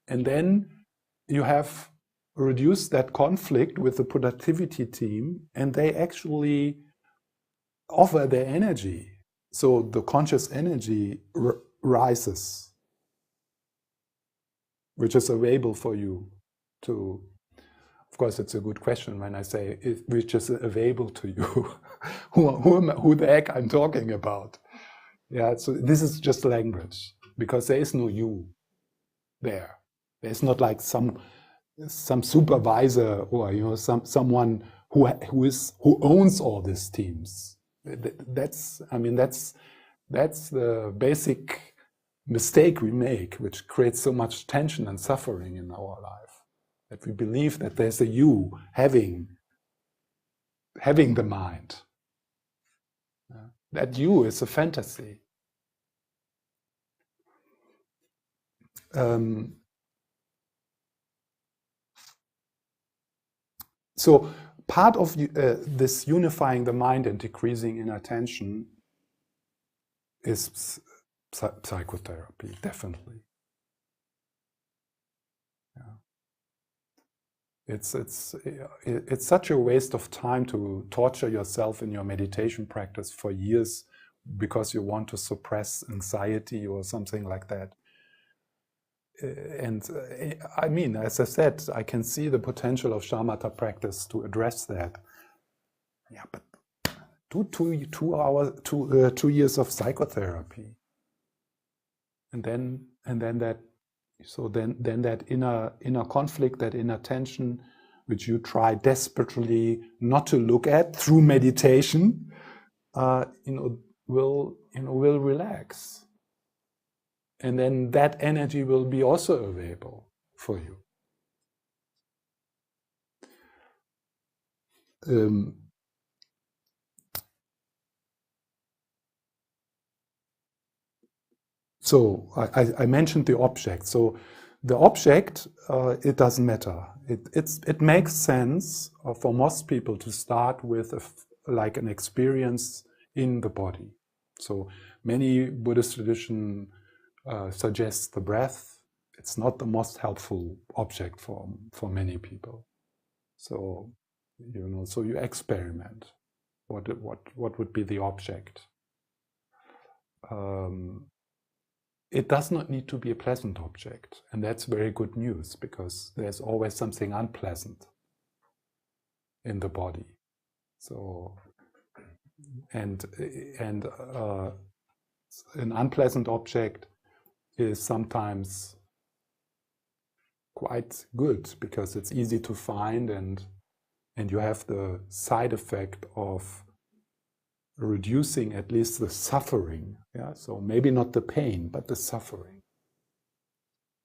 And then you have reduced that conflict with the productivity team, and they actually offer their energy. So the conscious energy rises, which is available for you to. Of course, it's a good question when I say which is available to you. who the heck I'm talking about? Yeah, so this is just language, because there is no you there. There's not like some supervisor or, you know, someone who owns all these teams. That's the basic mistake we make, which creates so much tension and suffering in our life. That we believe that there's a you having the mind. That you is a fantasy. So part of this unifying the mind and decreasing inattention is psychotherapy, definitely. Yeah. It's such a waste of time to torture yourself in your meditation practice for years because you want to suppress anxiety or something like that. And I mean, as I said, I can see the potential of shamatha practice to address that. Yeah, but do 2 years of psychotherapy, and then that. So then that inner conflict, that inner tension, which you try desperately not to look at through meditation, will relax, and then that energy will be also available for you. So I mentioned the object. So the object, it doesn't matter. It makes sense for most people to start with like an experience in the body. So many Buddhist tradition suggests the breath. It's not the most helpful object for many people. So so you experiment. What would be the object? It does not need to be a pleasant object, and that's very good news, because there's always something unpleasant in the body. So, and an unpleasant object is sometimes quite good because it's easy to find, and you have the side effect of reducing at least the suffering. Yeah, so maybe not the pain, but the suffering.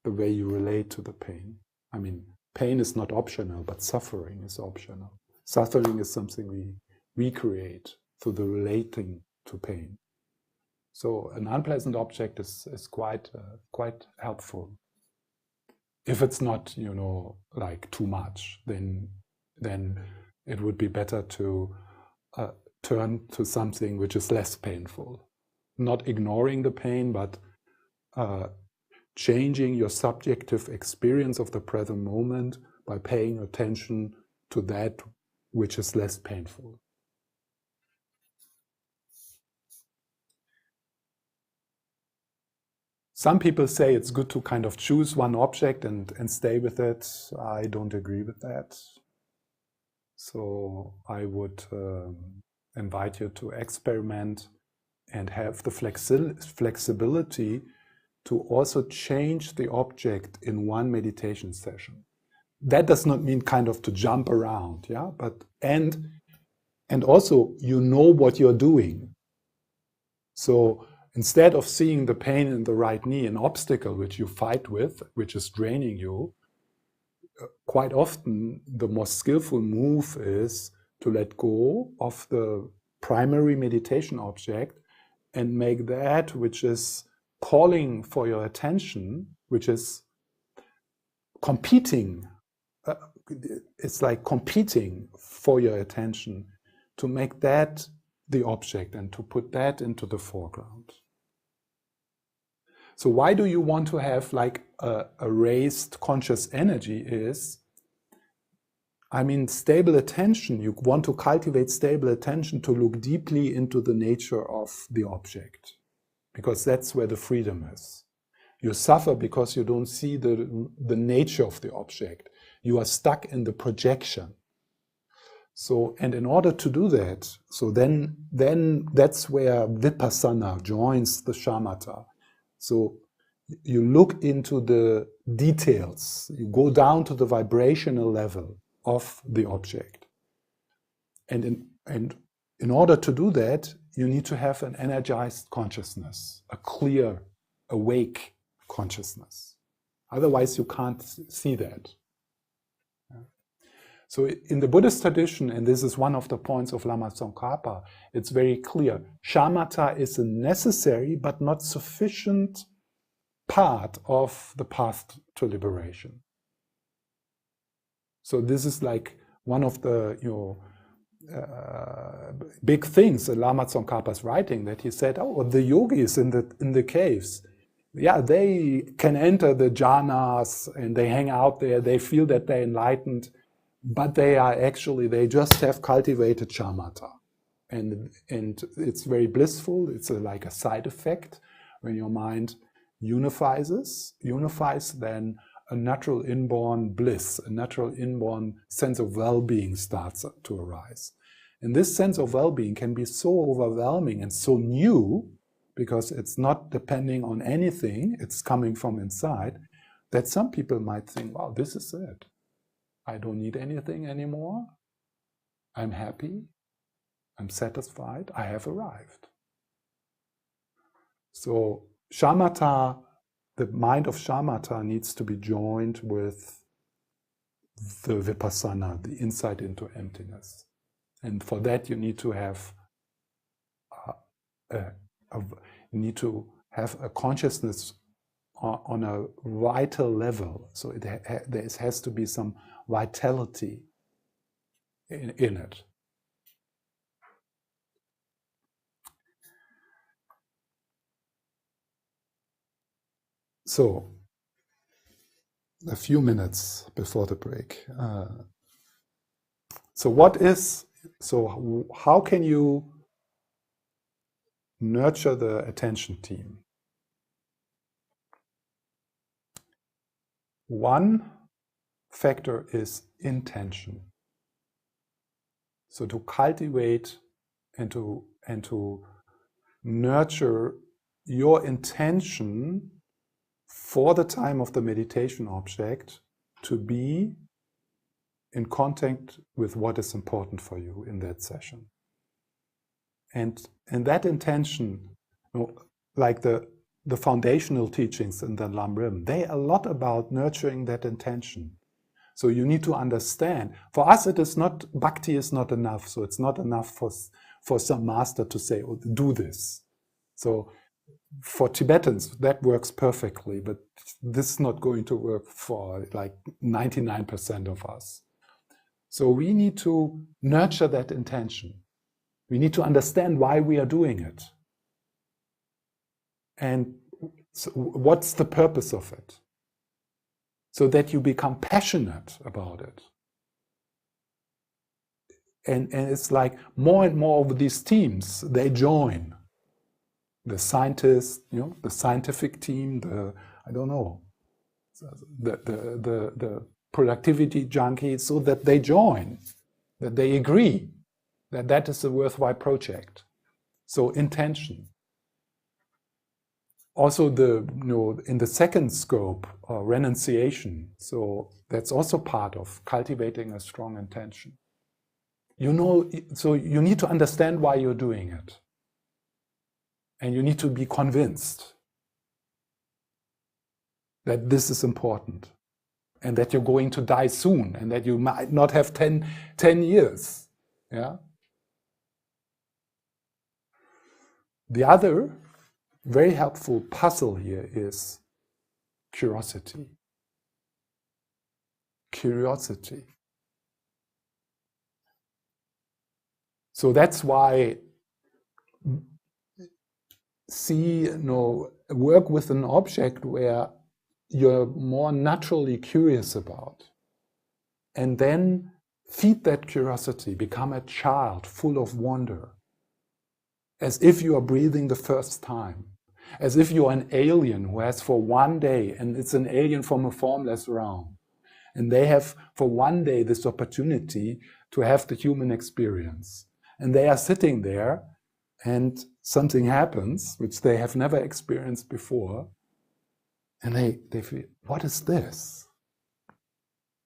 The way you relate to the pain. I mean, pain is not optional, but suffering is optional. Suffering is something we recreate through the relating to pain. So an unpleasant object is quite helpful. If it's not, like too much, then it would be better to turn to something which is less painful. Not ignoring the pain, but changing your subjective experience of the present moment by paying attention to that which is less painful. Some people say it's good to kind of choose one object and stay with it. I don't agree with that. So I would invite you to experiment and have the flexibility to also change the object in one meditation session. That does not mean kind of to jump around, yeah, and And also, you know what you're doing. So instead of seeing the pain in the right knee, an obstacle which you fight with, which is draining you, quite often the most skillful move is to let go of the primary meditation object and make that which is calling for your attention, which is competing, it's like competing for your attention, to make that the object and to put that into the foreground. So why do you want to have like a raised conscious energy is, I mean, stable attention, you want to cultivate stable attention to look deeply into the nature of the object, because that's where the freedom is. You suffer because you don't see the nature of the object. You are stuck in the projection. So, and in order to do that, so then that's where vipassana joins the shamatha. So you look into the details, you go down to the vibrational level of the object. And in order to do that, you need to have an energized consciousness, a clear, awake consciousness. Otherwise, you can't see that. So in the Buddhist tradition, and this is one of the points of Lama Tsongkhapa, it's very clear. Shamatha is a necessary but not sufficient part of the path to liberation. So this is like one of the big things in Lama Tsongkhapa's writing, that he said, oh, the yogis in the caves, yeah, they can enter the jhanas and they hang out there, they feel that they're enlightened, but they just have cultivated shamatha. And it's very blissful, it's like a side effect. When your mind unifies, then a natural inborn bliss, a natural inborn sense of well-being starts to arise. And this sense of well-being can be so overwhelming and so new, because it's not depending on anything, it's coming from inside, that some people might think, wow, this is it. I don't need anything anymore. I'm happy. I'm satisfied. I have arrived. So shamatha, the mind of shamatha needs to be joined with the vipassana, the insight into emptiness. And for that you need to have a consciousness on a vital level. So there has to be some vitality in it. So, a few minutes before the break. So how can you nurture the attention team? One factor is intention. So to cultivate and to nurture your intention for the time of the meditation object to be in contact with what is important for you in that session. And that intention, like the foundational teachings in the Lam-Rim, they are a lot about nurturing that intention. So you need to understand. For us, it is not, bhakti is not enough. So it's not enough for some master to say, oh, do this. So for Tibetans, that works perfectly, but this is not going to work for like 99% of us. So we need to nurture that intention. We need to understand why we are doing it. And so what's the purpose of it? So that you become passionate about it. And it's like more and more of these teams, they join. The scientists, the scientific team, the productivity junkies, so that they join, that they agree that that is a worthwhile project. So intention. Also in the second scope, renunciation. So that's also part of cultivating a strong intention. You know, so you need to understand why you're doing it. And you need to be convinced that this is important and that you're going to die soon and that you might not have 10 years. Yeah. The other very helpful puzzle here is curiosity. Curiosity. So that's why work with an object where you're more naturally curious about, and then feed that curiosity, become a child full of wonder, as if you are breathing the first time, as if you're an alien who has for one day, and it's an alien from a formless realm, and they have for one day this opportunity to have the human experience. And they are sitting there and something happens which they have never experienced before. And they feel, what is this?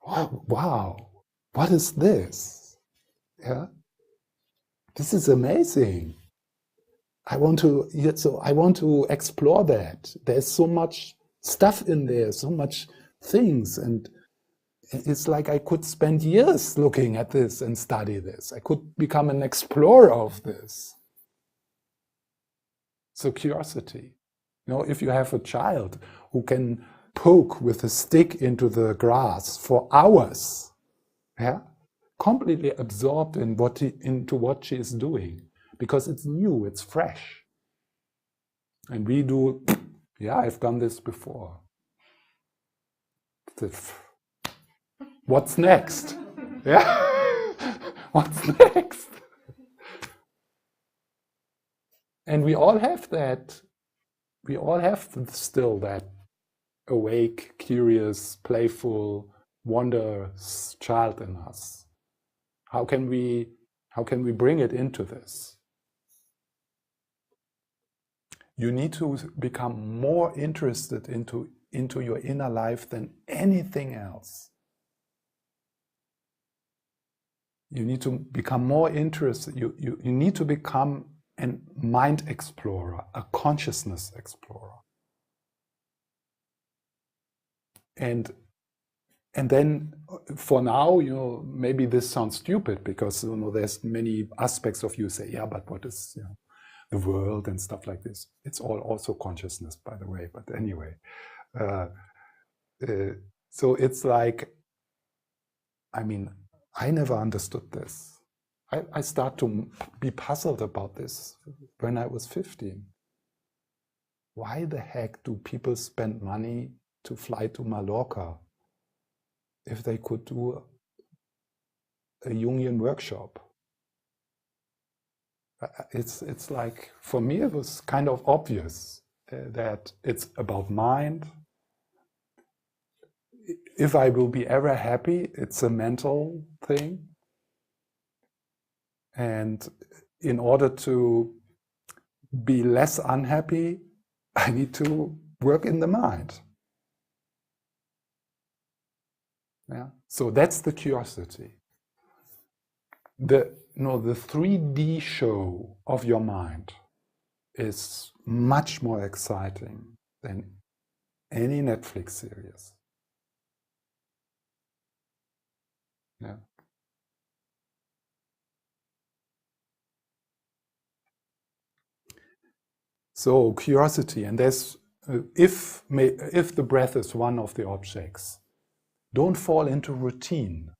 Wow, what is this? Yeah, this is amazing. I want to explore that. There's so much stuff in there, so much things, and it's like I could spend years looking at this and study this. I could become an explorer of this. So curiosity. If you have a child who can poke with a stick into the grass for hours, yeah, completely absorbed into what she is doing, because it's new, it's fresh. And we do, yeah, I've done this before. What's next? Yeah, what's next? And we all have that. We all have still that awake, curious, playful, wondrous child in us. How can we bring it into this? You need to become more interested into your inner life than anything else. You need to become more interested. You need to become a mind explorer, a consciousness explorer. And then for now, maybe this sounds stupid because there's many aspects of you say, yeah, but what is the world and stuff like this? It's all also consciousness, by the way. But anyway, so it's like, I never understood this. I start to be puzzled about this when I was 15. Why the heck do people spend money to fly to Mallorca if they could do a Jungian workshop? It's like, for me, it was kind of obvious that it's about mind. If I will be ever happy, it's a mental thing. And in order to be less unhappy, I need to work in the mind. Yeah. So that's the curiosity. The 3D show of your mind is much more exciting than any Netflix series. Yeah. So curiosity, and there's if the breath is one of the objects, don't fall into routine.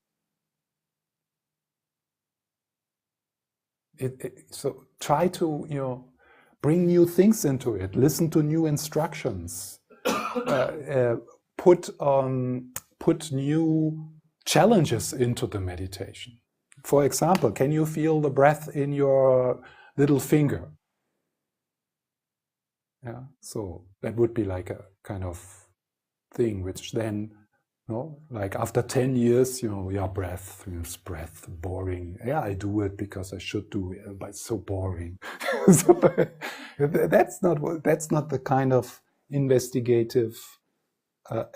So try to bring new things into it. Listen to new instructions. Put new challenges into the meditation. For example, can you feel the breath in your little finger? Yeah, so that would be like a kind of thing which then, like after 10 years, yeah, breath, boring. Yeah, I do it because I should do it, but it's so boring. So that's not the kind of investigative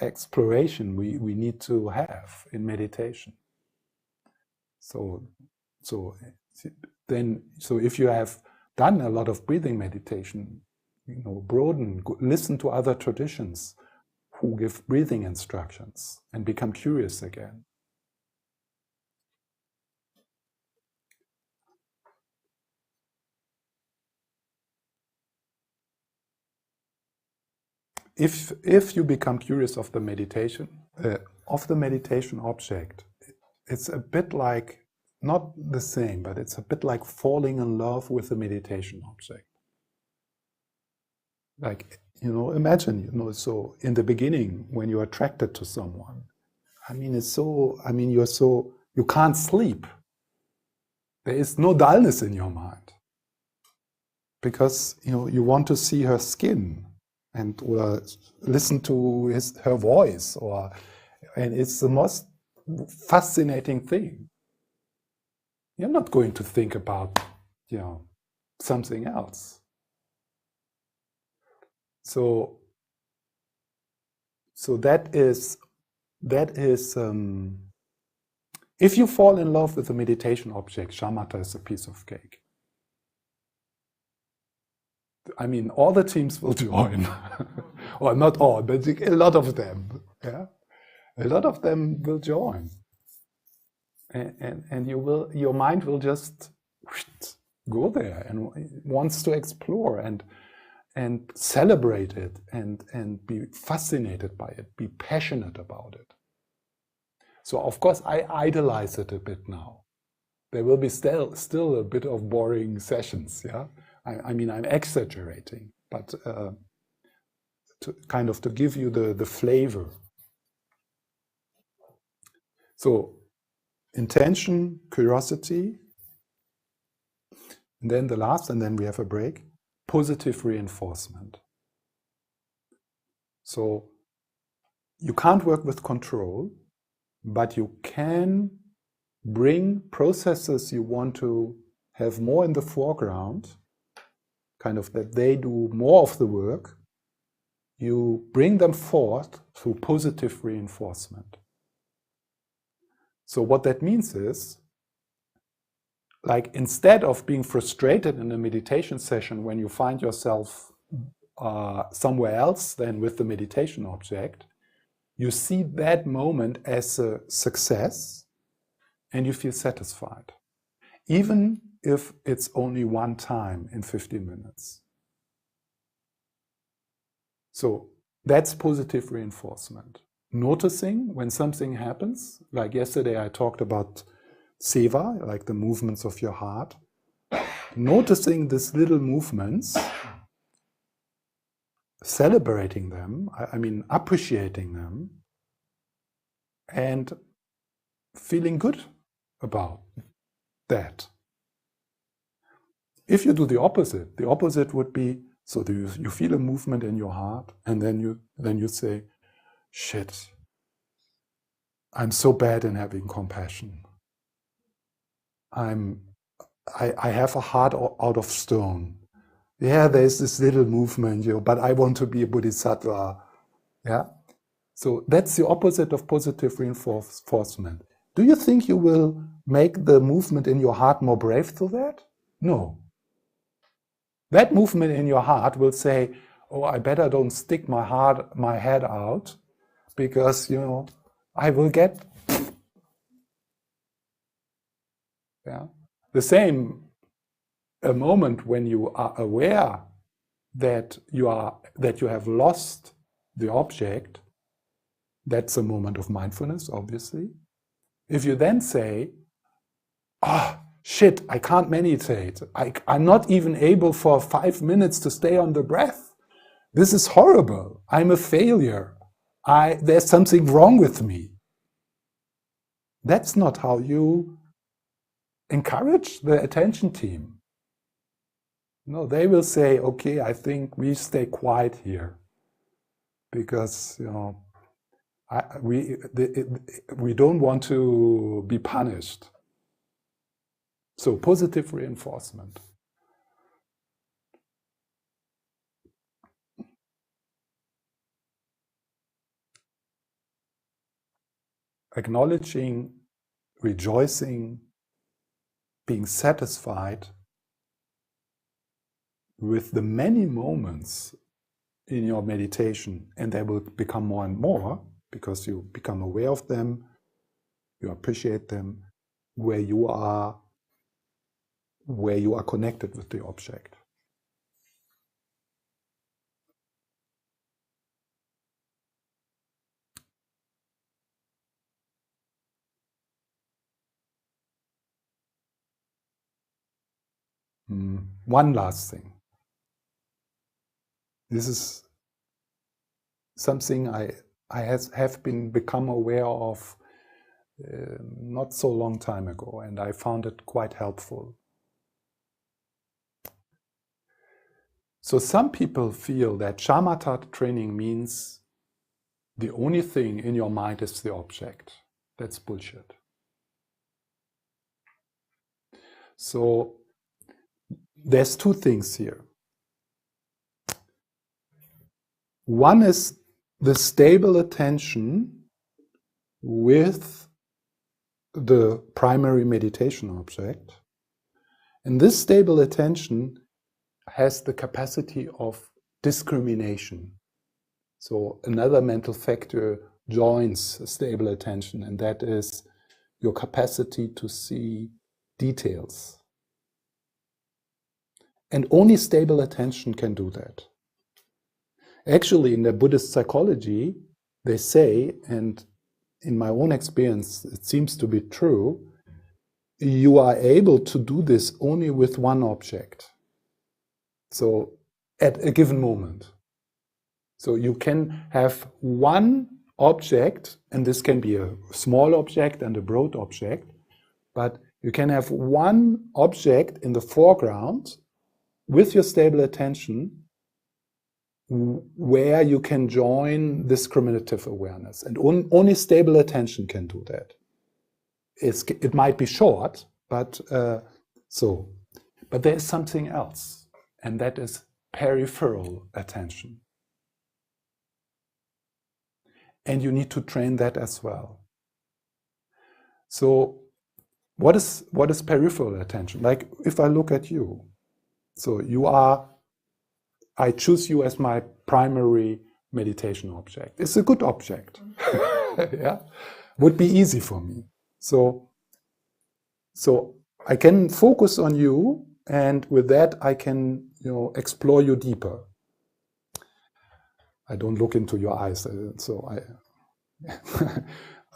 exploration we need to have in meditation. So So if you have done a lot of breathing meditation, broaden, listen to other traditions who give breathing instructions and become curious again. If you become curious of the meditation object, it's a bit like, not the same, but it's a bit like falling in love with the meditation object. Like, imagine, so in the beginning when you're attracted to someone, you can't sleep. There is no dullness in your mind because you want to see her skin and or listen to her voice, and it's the most fascinating thing. You're not going to think about something else. So that is if you fall in love with a meditation object, shamatha is a piece of cake. I mean, all the teams will join, or not all, but a lot of them. Yeah, a lot of them will join, and your mind will just go there and wants to explore and celebrate it and be fascinated by it, be passionate about it. So of course I idolize it a bit now. There will be still a bit of boring sessions, yeah. I'm exaggerating, but to give you the flavor. So intention, curiosity, and then the last, and then we have a break, positive reinforcement. So you can't work with control, but you can bring processes you want to have more in the foreground, kind of that they do more of the work. You bring them forth through positive reinforcement. So what that means is, like, instead of being frustrated in a meditation session when you find yourself somewhere else than with the meditation object, you see that moment as a success and you feel satisfied, even if it's only one time in 15 minutes. So that's positive reinforcement. Noticing when something happens, like yesterday I talked about seva, like the movements of your heart. Noticing these little movements, celebrating them, appreciating them, and feeling good about that. If you do the opposite would be, so you feel a movement in your heart, and then you say, shit, I'm so bad in having compassion. I have a heart out of stone. Yeah, there's this little movement, but I want to be a bodhisattva. Yeah. So that's the opposite of positive reinforcement. Do you think you will make the movement in your heart more brave through that? No. That movement in your heart will say, oh, I better don't stick my head out because, I will get. Yeah. The same, a moment when you are aware that you have lost the object, that's a moment of mindfulness, obviously. If you then say, shit, I can't meditate. I'm not even able for 5 minutes to stay on the breath. This is horrible. I'm a failure. There's something wrong with me. That's not how you encourage the attention team. No, they will say, okay, I think we stay quiet here because, we don't want to be punished. So positive reinforcement. Acknowledging, rejoicing being satisfied with the many moments in your meditation, and they will become more and more because you become aware of them, you appreciate them, where you are connected with the object. One last thing. This is something I have become aware of not so long time ago, and I found it quite helpful. So some people feel that shamatha training means the only thing in your mind is the object. That's bullshit. So there's two things here. One is the stable attention with the primary meditation object. And this stable attention has the capacity of discrimination. So another mental factor joins stable attention, and that is your capacity to see details. And only stable attention can do that. Actually, in the Buddhist psychology, they say, and in my own experience, it seems to be true, you are able to do this only with one object. So at a given moment. So you can have one object, and this can be a small object and a broad object, but you can have one object in the foreground with your stable attention where you can join discriminative awareness. And only stable attention can do that. It might be short, but but there is something else, and that is peripheral attention. And you need to train that as well. So what is peripheral attention? Like if I look at you, so I choose you as my primary meditation object. It's a good object. Yeah, would be easy for me. So I can focus on you, and with that I can explore you deeper. I don't look into your eyes,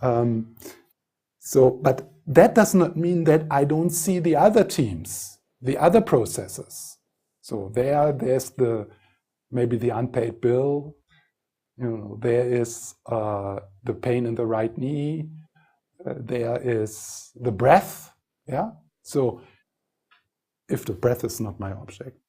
but that does not mean that I don't see the other teams, the other processes. So there's maybe the unpaid bill, there is the pain in the right knee, there is the breath, yeah? So if the breath is not my object.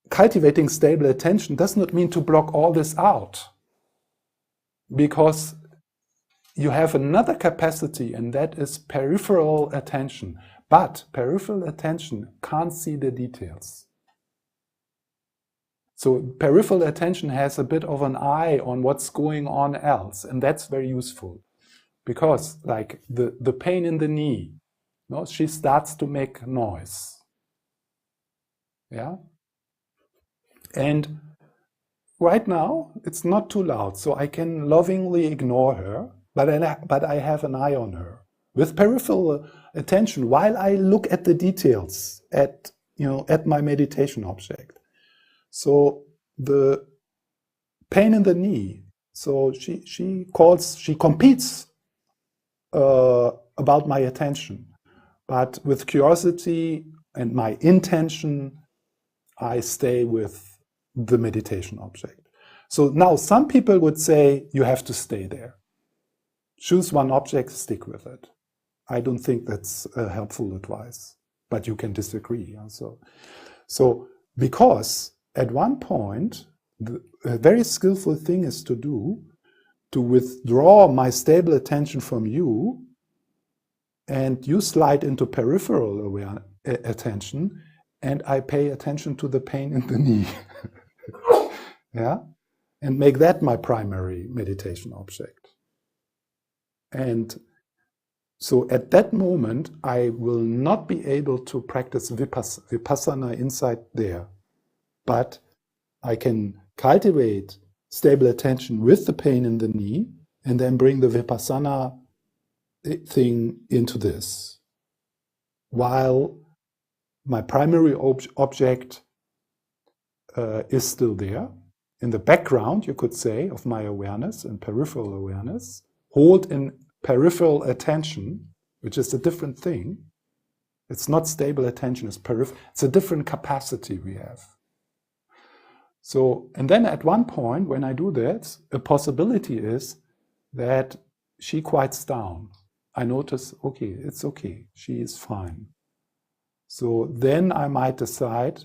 Cultivating stable attention does not mean to block all this out, because you have another capacity, and that is peripheral attention. But peripheral attention can't see the details. So peripheral attention has a bit of an eye on what's going on else, and that's very useful. Because like the pain in the knee, she starts to make noise. Yeah? And right now, it's not too loud, so I can lovingly ignore her, but I have an eye on her. With peripheral attention, while I look at the details, at my meditation object. So the pain in the knee, so she competes about my attention. But with curiosity and my intention, I stay with the meditation object. So now some people would say you have to stay there. Choose one object, stick with it. I don't think that's helpful advice, but you can disagree. So because at one point, a very skillful thing is to withdraw my stable attention from you, and you slide into peripheral attention, and I pay attention to the pain in the knee. Yeah? And make that my primary meditation object. And so at that moment, I will not be able to practice vipassana inside there, but I can cultivate stable attention with the pain in the knee and then bring the vipassana thing into this, while my primary object is still there. In the background, you could say, of my awareness and peripheral awareness, hold in peripheral attention, which is a different thing. It's not stable attention, it's a different capacity we have. So, and then at one point, when I do that, a possibility is that she quiets down. I notice, okay, it's okay, she is fine. So then I might decide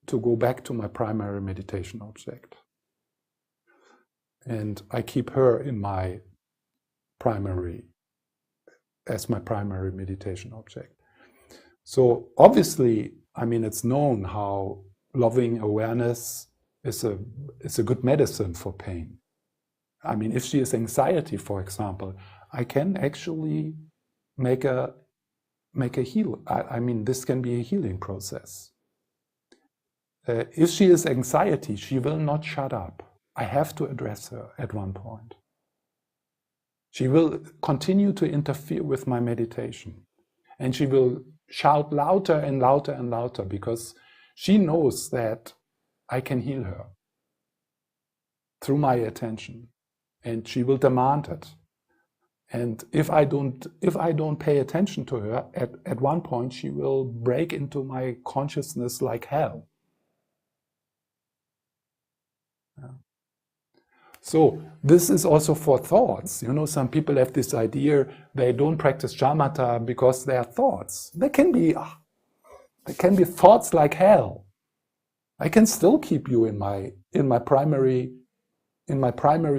to go back to my primary meditation object. And I keep her in my primary, as my primary meditation object. So obviously, I mean, it's known how loving awareness is a good medicine for pain. I mean, if she is anxiety, for example, I can actually make a heal. I mean, this can be a healing process. If she is anxiety, she will not shut up. I have to address her at one point. She will continue to interfere with my meditation. And she will shout louder and louder and louder because she knows that I can heal her through my attention. And she will demand it. And if I don't pay attention to her, at one point she will break into my consciousness like hell. Yeah. So this is also for thoughts. You know, some people have this idea they don't practice shamatha because they are thoughts. They can be thoughts like hell. I can still keep you in my primary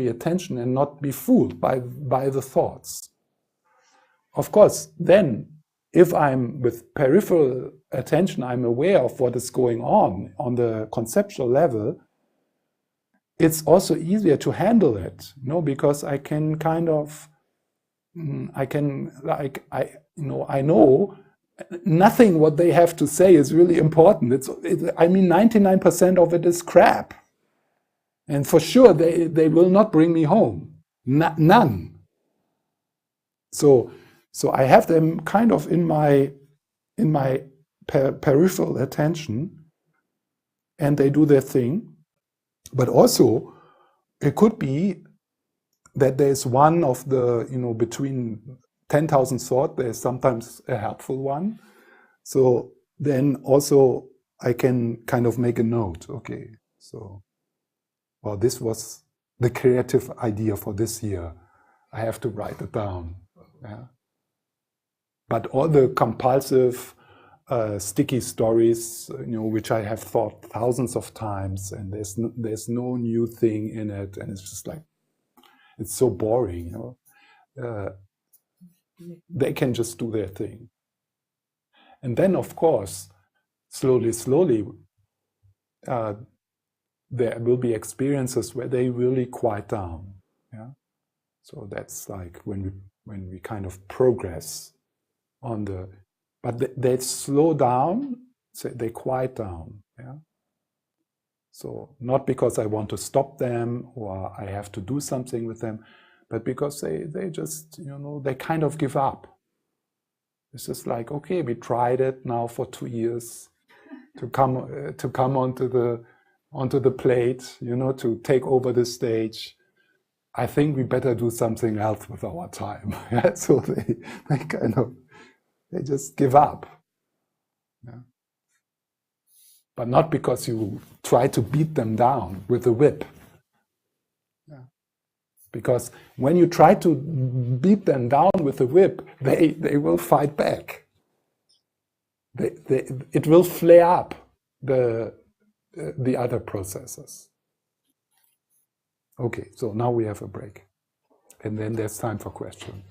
attention and not be fooled by the thoughts. Of course, then if I'm with peripheral attention, I'm aware of what is going on the conceptual level, it's also easier to handle it, you know, because I can kind of, I know nothing what they have to say is really important. I mean, 99% of it is crap. And for sure, they will not bring me home. None. So I have them kind of in my peripheral attention, and they do their thing. But also, it could be that there's one of the, between 10,000 thoughts, there's sometimes a helpful one. So then also I can kind of make a note. Okay, so, well, this was the creative idea for this year. I have to write it down. Yeah. But all the compulsive, sticky stories, which I have thought thousands of times, and there's no new thing in it, and it's just like, it's so boring, they can just do their thing. And then, of course, slowly, there will be experiences where they really quiet down. Yeah. So that's like when we kind of progress on the, but they slow down, so they quiet down. Yeah. So not because I want to stop them or I have to do something with them, but because they just, they kind of give up. It's just like, okay, we tried it now for 2 years to come onto the plate, to take over the stage. I think we better do something else with our time. Yeah? So they just give up. Yeah? But not because you try to beat them down with a whip. Yeah. Because when you try to beat them down with a whip, they will fight back. It will flare up the other processes. Okay, so now we have a break. And then there's time for questions.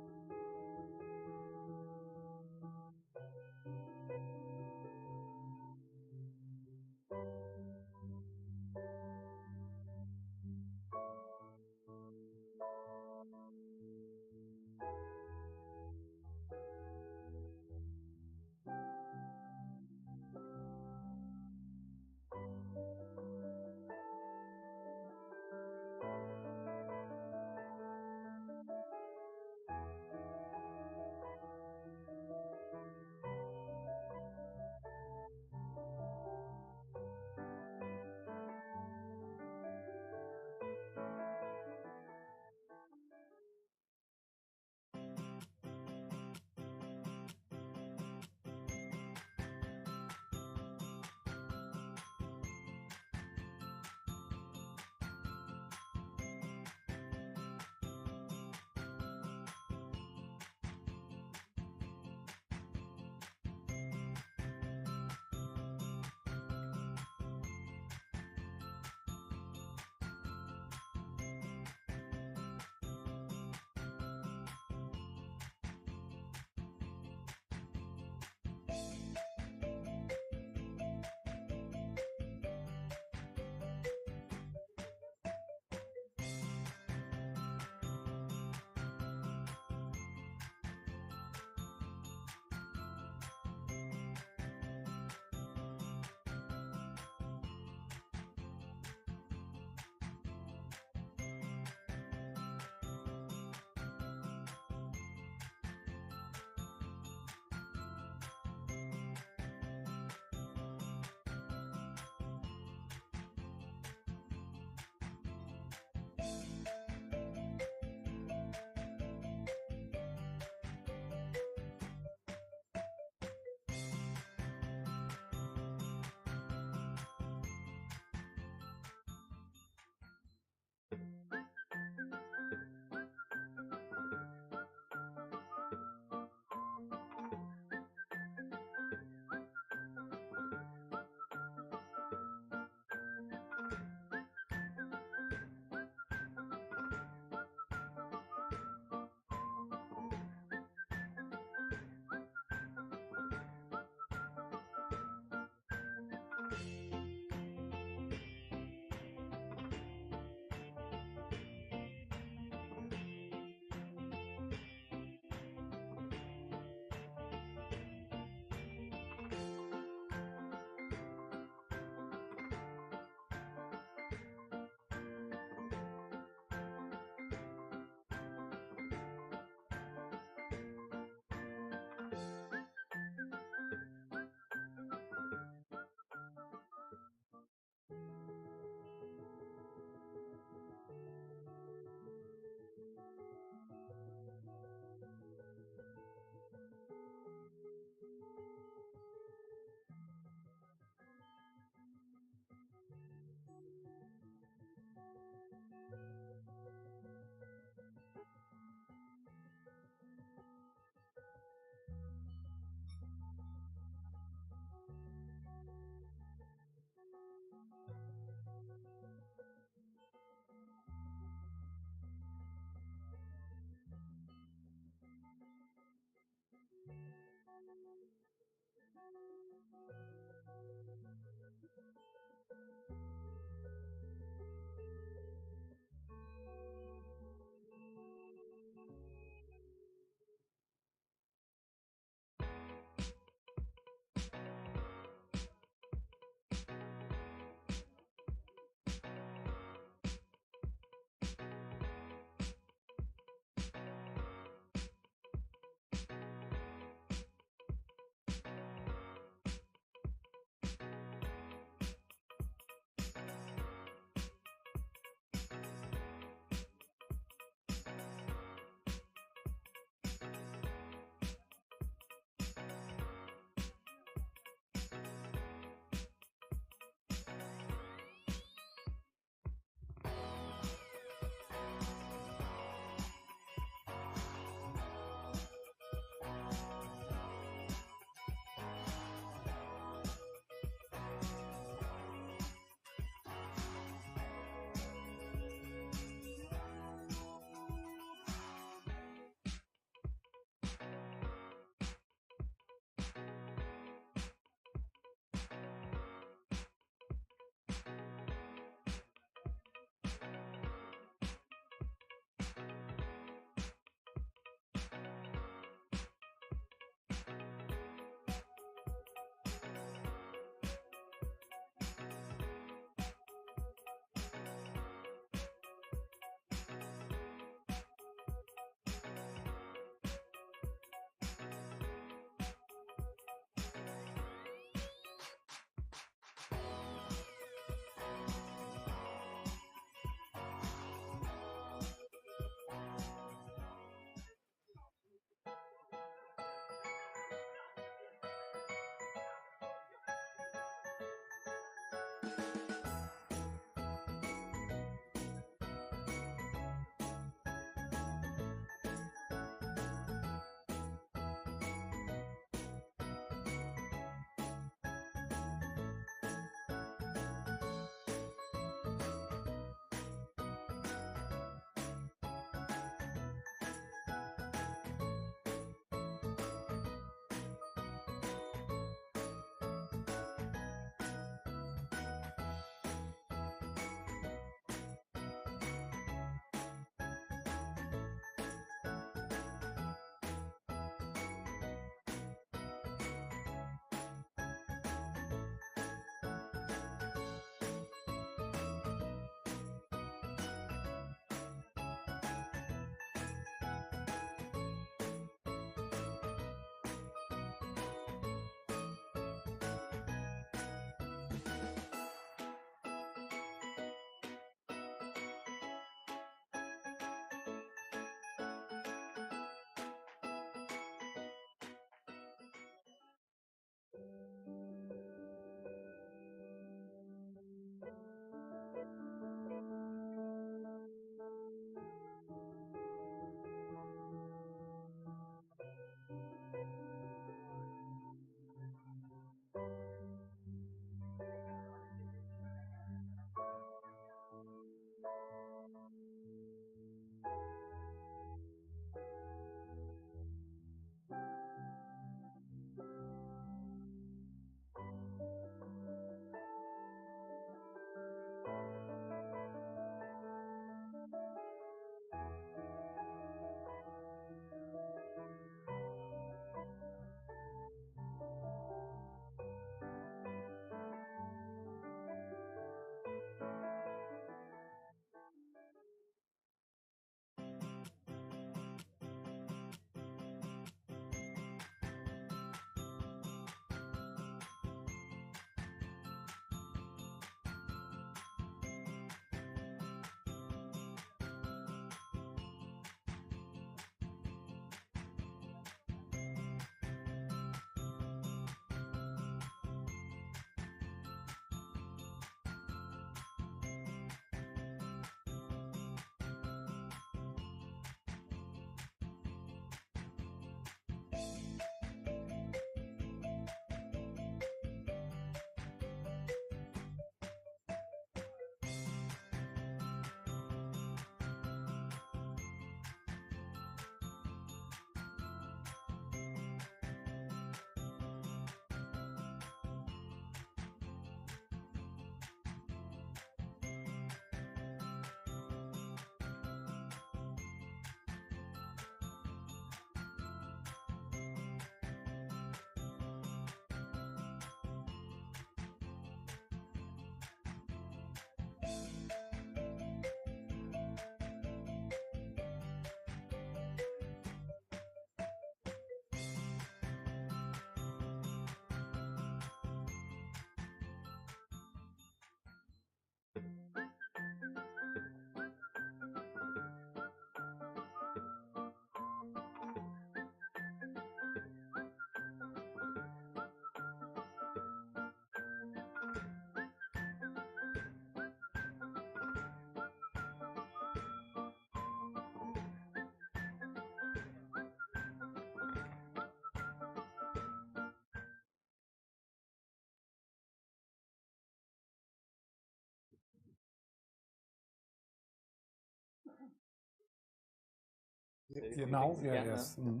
Yeah, now, yeah, yes. Mm.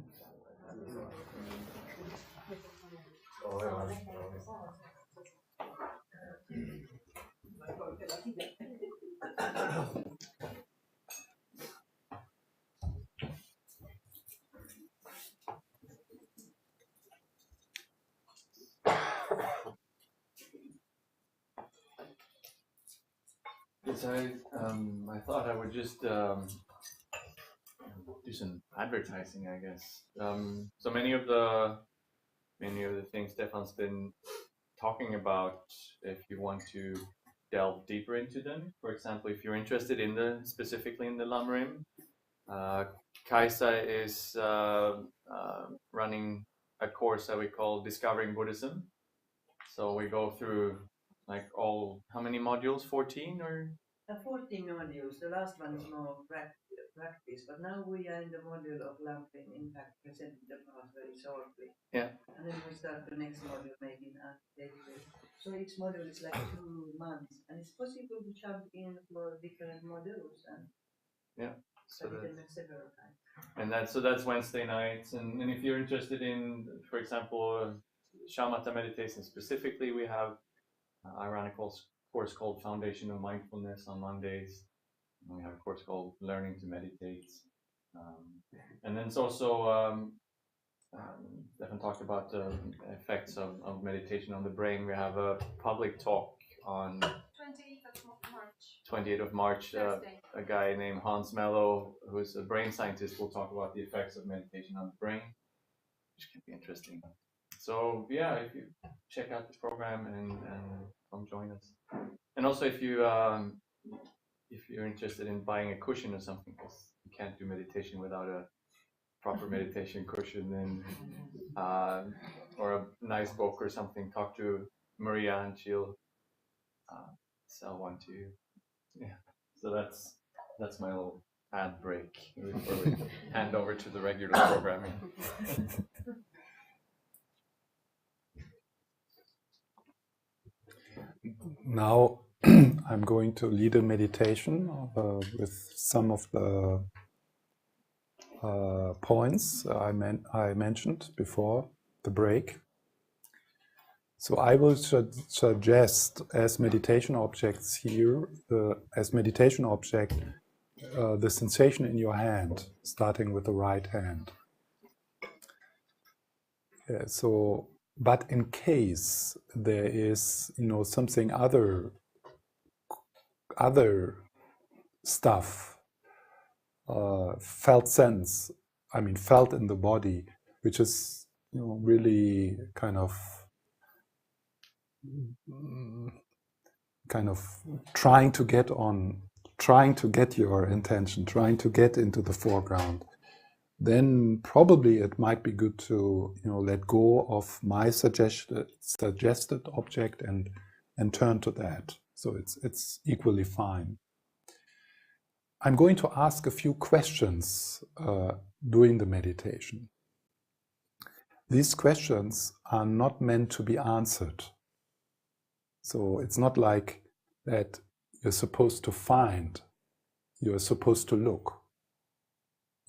Yes, I thought I would just do some advertising, I guess. So many of the things Stefan's been talking about, if you want to delve deeper into them, for example, if you're interested in specifically in the Lam-Rim, Kaisa is running a course that we call Discovering Buddhism. So we go through like all, how many modules? 14 or? 14 modules. The last one is more practice, but now we are in the module of Lam-Rim, in fact, presenting the past very shortly. Yeah. And then we start the next module maybe in April. So each module is like 2 months, and it's possible to jump in for different modules and study them several times. And that's Wednesday nights. And if you're interested in, for example, shamatha meditation specifically, we have an ironic course called Foundation of Mindfulness on Mondays. And we have a course called Learning to Meditate. And then it's also, Stefan talked about the effects of meditation on the brain. We have a public talk on 28th of March. A guy named Hans Mello, who's a brain scientist, will talk about the effects of meditation on the brain, which can be interesting. So yeah, if you check out the program and come join us. And also if you're interested in buying a cushion or something, because you can't do meditation without a proper meditation cushion, and or a nice book or something, talk to Maria and she'll sell one to you. Yeah. So that's my little ad break before we hand over to the regular programming. Now I'm going to lead a meditation with some of the points I mentioned before the break. So I will suggest as meditation objects here, as meditation object, the sensation in your hand, starting with the right hand. Yeah, so, but in case there is, something other stuff, felt in the body, which is, really kind of trying to get your intention, trying to get into the foreground, then probably it might be good to let go of my suggested object and turn to that. So it's equally fine. I'm going to ask a few questions during the meditation. These questions are not meant to be answered. So it's not like that you're supposed to find, you're supposed to look.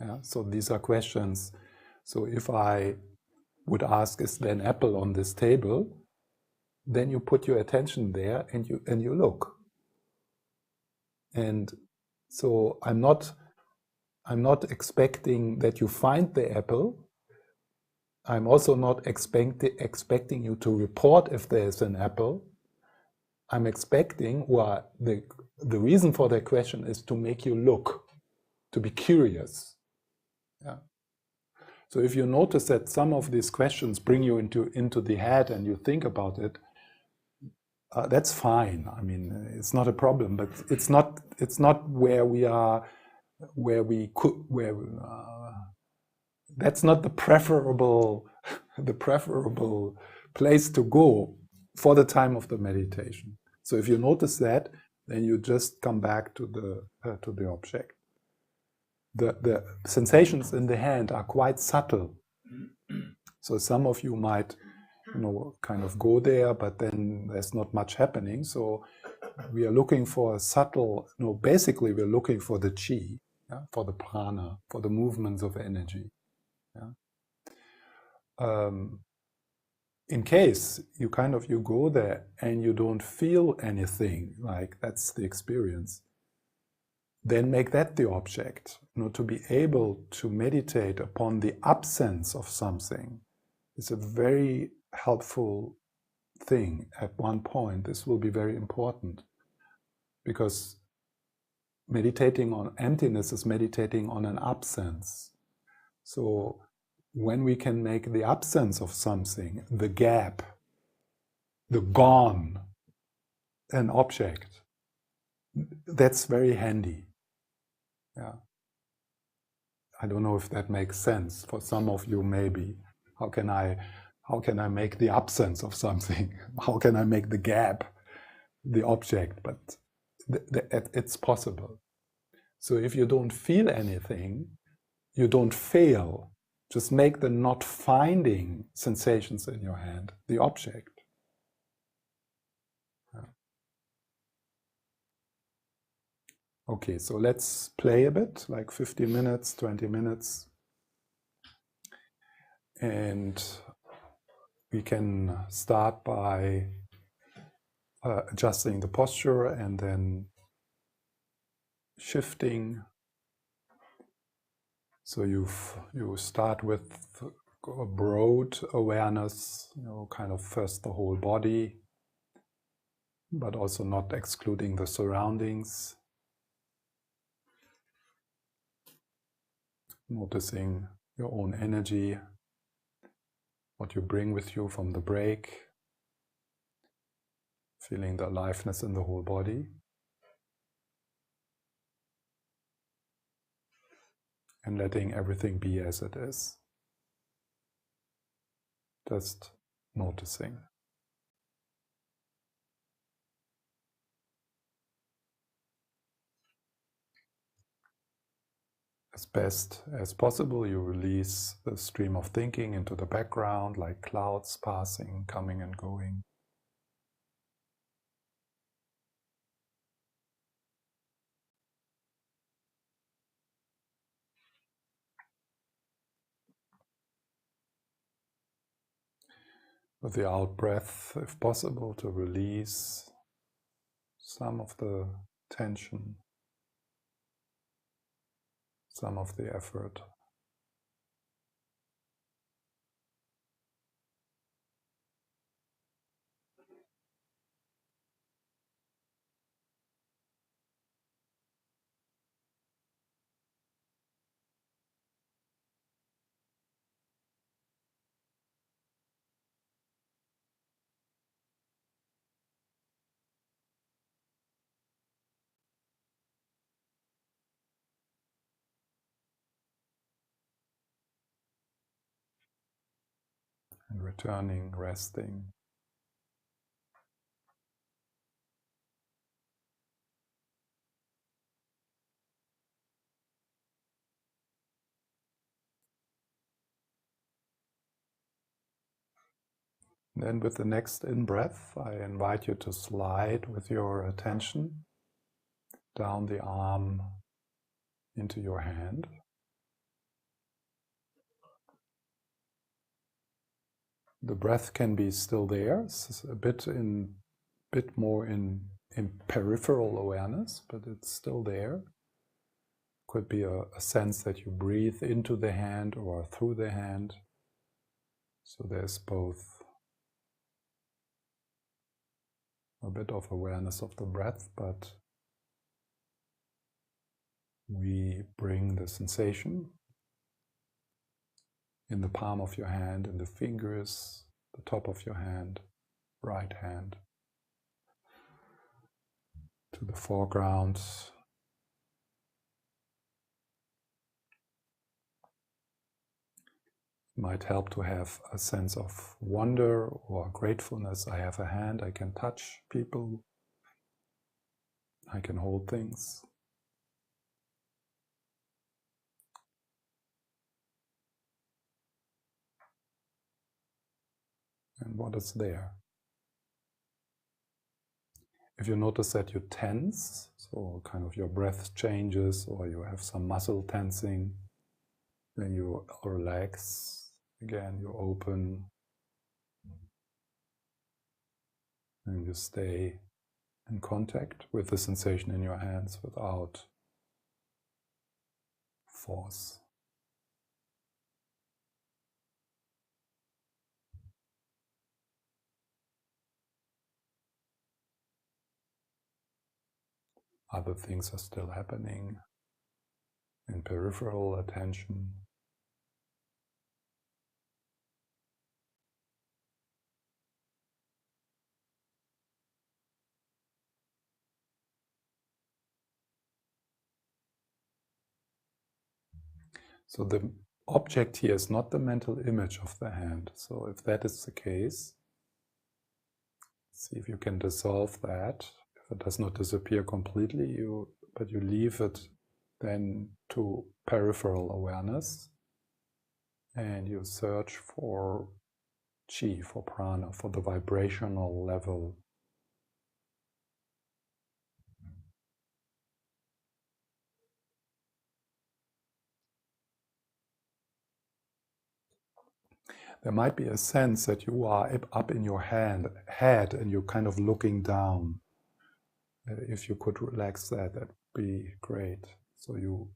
Yeah? So these are questions. So if I would ask, is there an apple on this table? Then you put your attention there and you look. And so I'm not expecting that you find the apple. I'm also not expecting you to report if there is an apple. I'm expecting, the reason for that question is to make you look, to be curious. Yeah. So if you notice that some of these questions bring you into the head and you think about it, that's fine. I mean, it's not a problem, but it's not where we are, that's not the preferable place to go for the time of the meditation. So if you notice that, then you just come back to the object. The sensations in the hand are quite subtle. So some of you might, kind of go there, but then there's not much happening. So we are looking for a subtle, basically we're looking for the chi, for the prana, for the movements of energy. Yeah. In case you go there and you don't feel anything, like that's the experience, then make that the object. To be able to meditate upon the absence of something is a very helpful thing. At one point, this will be very important, because meditating on emptiness is meditating on an absence. So when we can make the absence of something, the gap, the gone, an object, that's very handy. Yeah. I don't know if that makes sense. For some of you, maybe. How can I make the absence of something? How can I make the gap? the object, but it's possible. So if you don't feel anything, you don't fail. Just make the not finding sensations in your hand the object. Okay, so let's play a bit, like 15 minutes, 20 minutes. And we can start by adjusting the posture and then shifting. So you start with a broad awareness, kind of first the whole body, but also not excluding the surroundings. Noticing your own energy, what you bring with you from the break, feeling the aliveness in the whole body. And letting everything be as it is. Just noticing. As best as possible, you release the stream of thinking into the background, like clouds passing, coming and going. With the out-breath, if possible, to release some of the tension, some of the effort. And returning, resting. Then with the next in-breath, I invite you to slide with your attention down the arm into your hand. The breath can be still there, it's a bit more in peripheral awareness, but it's still there. Could be a sense that you breathe into the hand or through the hand. So there's both a bit of awareness of the breath, but we bring the sensation in the palm of your hand, in the fingers, the top of your hand, right hand, to the foreground. It might help to have a sense of wonder or gratefulness. I have a hand, I can touch people, I can hold things. And what is there? If you notice that you tense, so kind of your breath changes or you have some muscle tensing, then you relax. Again, you open and you stay in contact with the sensation in your hands without force. Other things are still happening in peripheral attention. So the object here is not the mental image of the hand. So if that is the case, See if you can dissolve that. If it does not disappear completely, but you leave it then to peripheral awareness, and you search for chi, for prana, for the vibrational level. There might be a sense that you are up in your head and you're kind of looking down. If you could relax that, that would be great. So you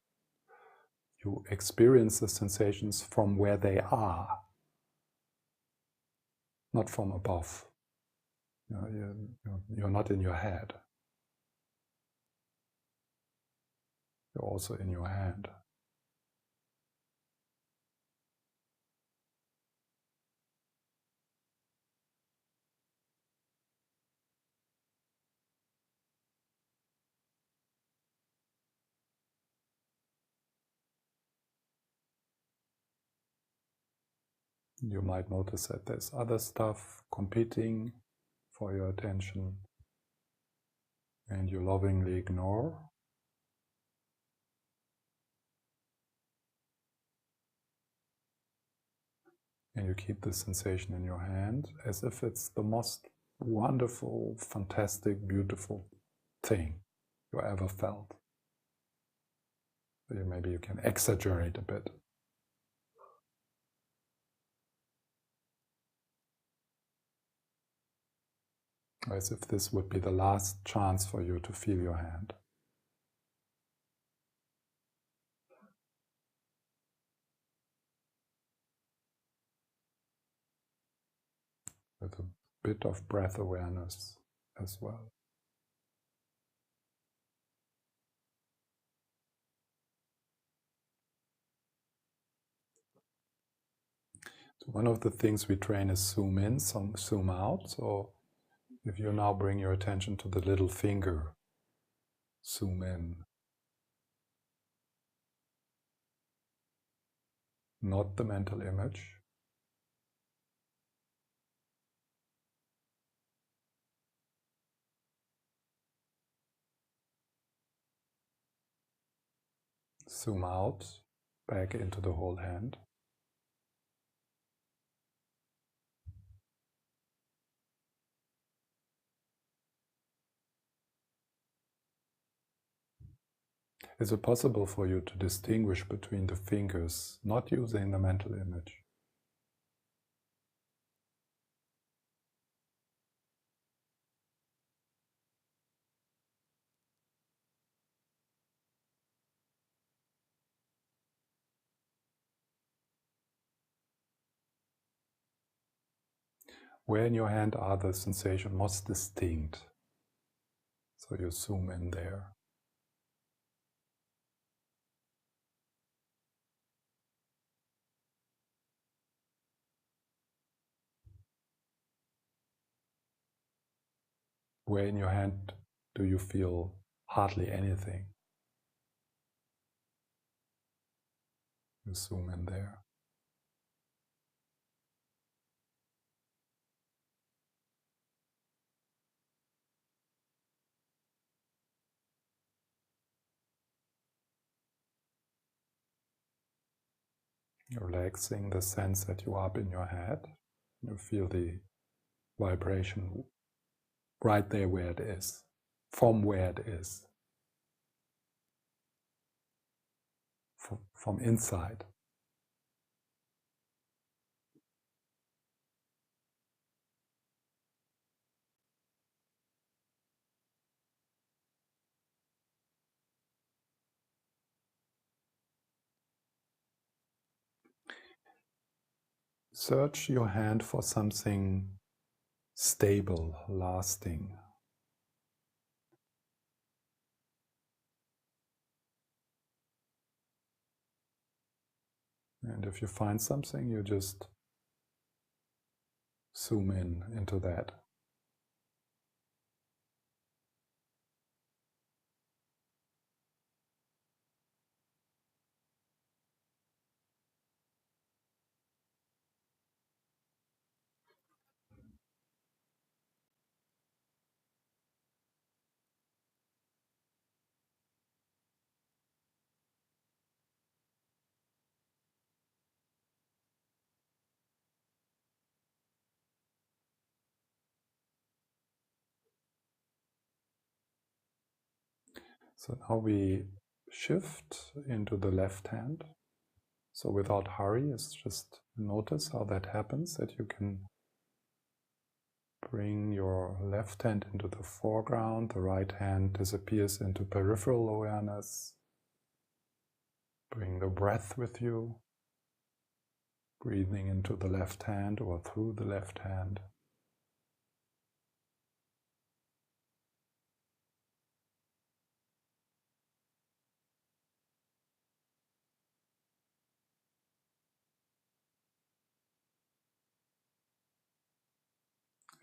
experience the sensations from where they are, not from above. You're not in your head. You're also in your hand. You might notice that there's other stuff competing for your attention, and you lovingly ignore. And you keep the sensation in your hand as if it's the most wonderful, fantastic, beautiful thing you ever felt. Maybe you can exaggerate a bit. As if this would be the last chance for you to feel your hand. With a bit of breath awareness as well. So one of the things we train is zoom in, zoom out. So if you now bring your attention to the little finger, zoom in. Not the mental image. Zoom out, back into the whole hand. Is it possible for you to distinguish between the fingers, not using the mental image? Where in your hand are the sensations most distinct? So you zoom in there. Where in your hand do you feel hardly anything? You zoom in there. You're relaxing the sense that you are up in your head. You feel the vibration right there where it is, from where it is, from inside. Search your hand for something stable, lasting. And if you find something, you just zoom in into that. So now we shift into the left hand. So without hurry, it's just notice how that happens, that you can bring your left hand into the foreground, the right hand disappears into peripheral awareness. Bring the breath with you, breathing into the left hand or through the left hand.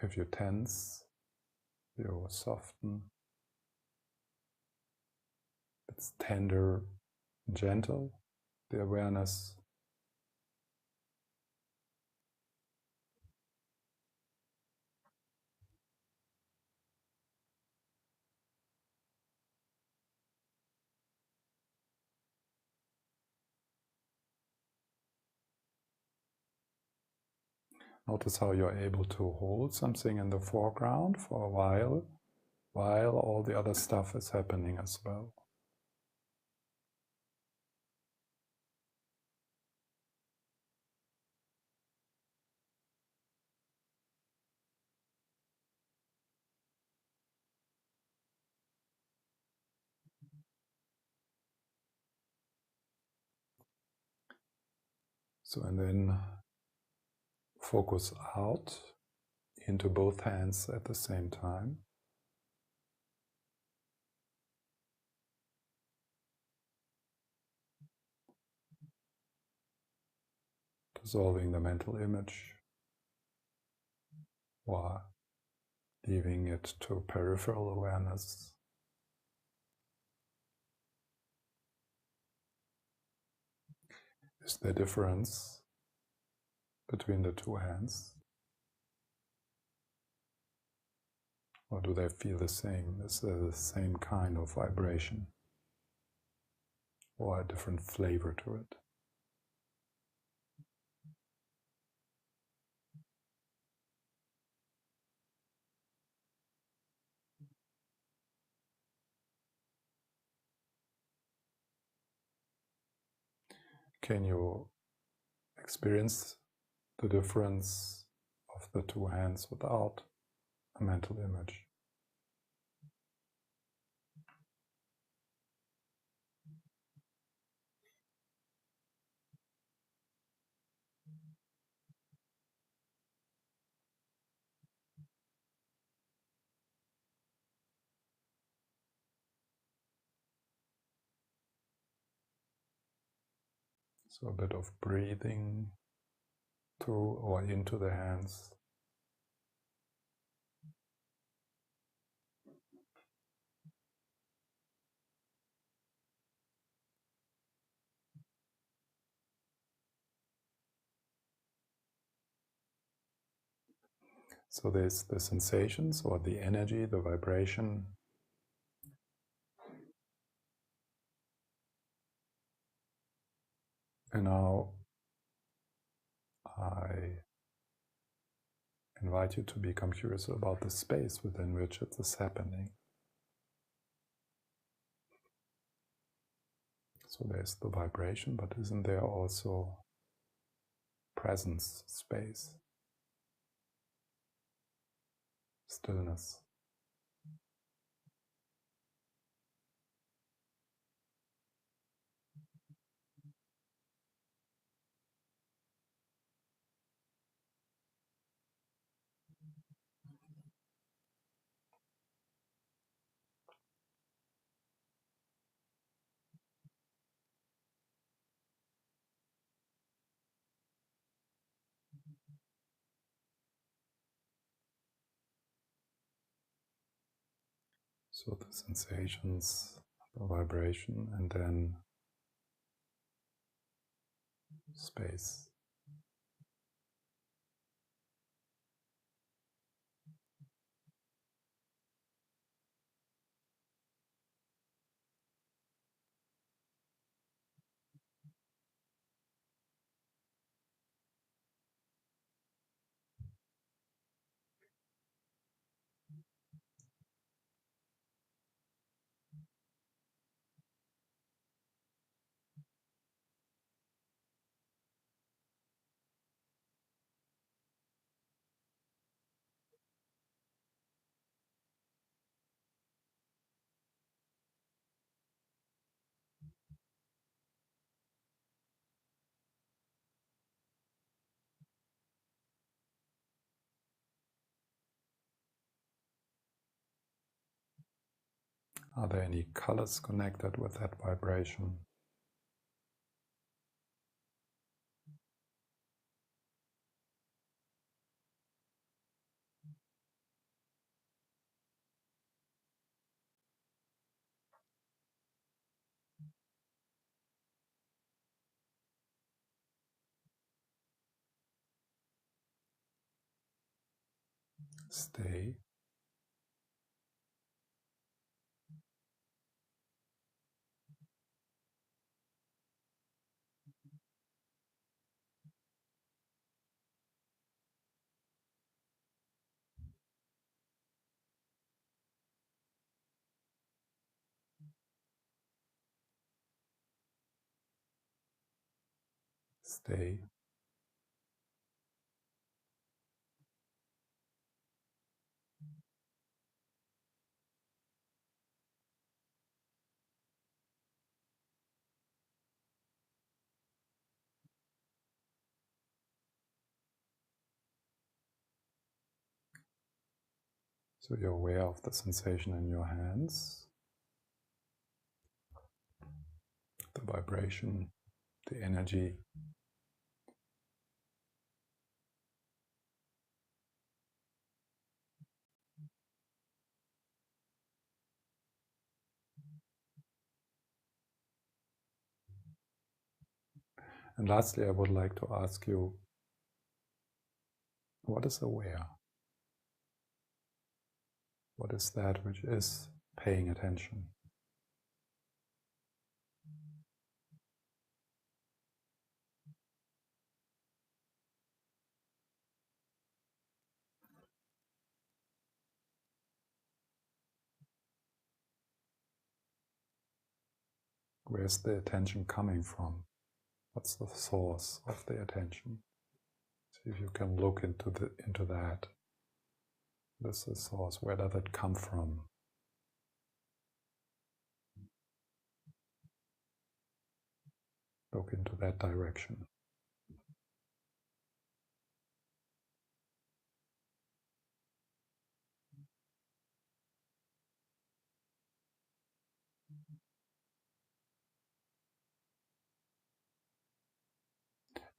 If you tense, you soften. It's tender, gentle, the awareness. Notice how you're able to hold something in the foreground for a while all the other stuff is happening as well. So, and then focus out into both hands at the same time. Dissolving the mental image or leaving it to peripheral awareness. Is there difference between the two hands? Or do they feel the same? Is there the same kind of vibration? Or a different flavor to it? Can you experience the difference of the two hands without a mental image? So a bit of breathing through or into the hands. So there's the sensations or the energy, the vibration. And now I invite you to become curious about the space within which it is happening. So there's the vibration, but isn't there also presence, space, stillness? So the sensations, the vibration, and then space. Are there any colors connected with that vibration? Stay. Stay. So you're aware of the sensation in your hands, the vibration, the energy. And lastly, I would like to ask you, what is aware? What is that which is paying attention? Where's the attention coming from? What's the source of the attention? See if you can look into that. This is the source. Where does it come from? Look into that direction.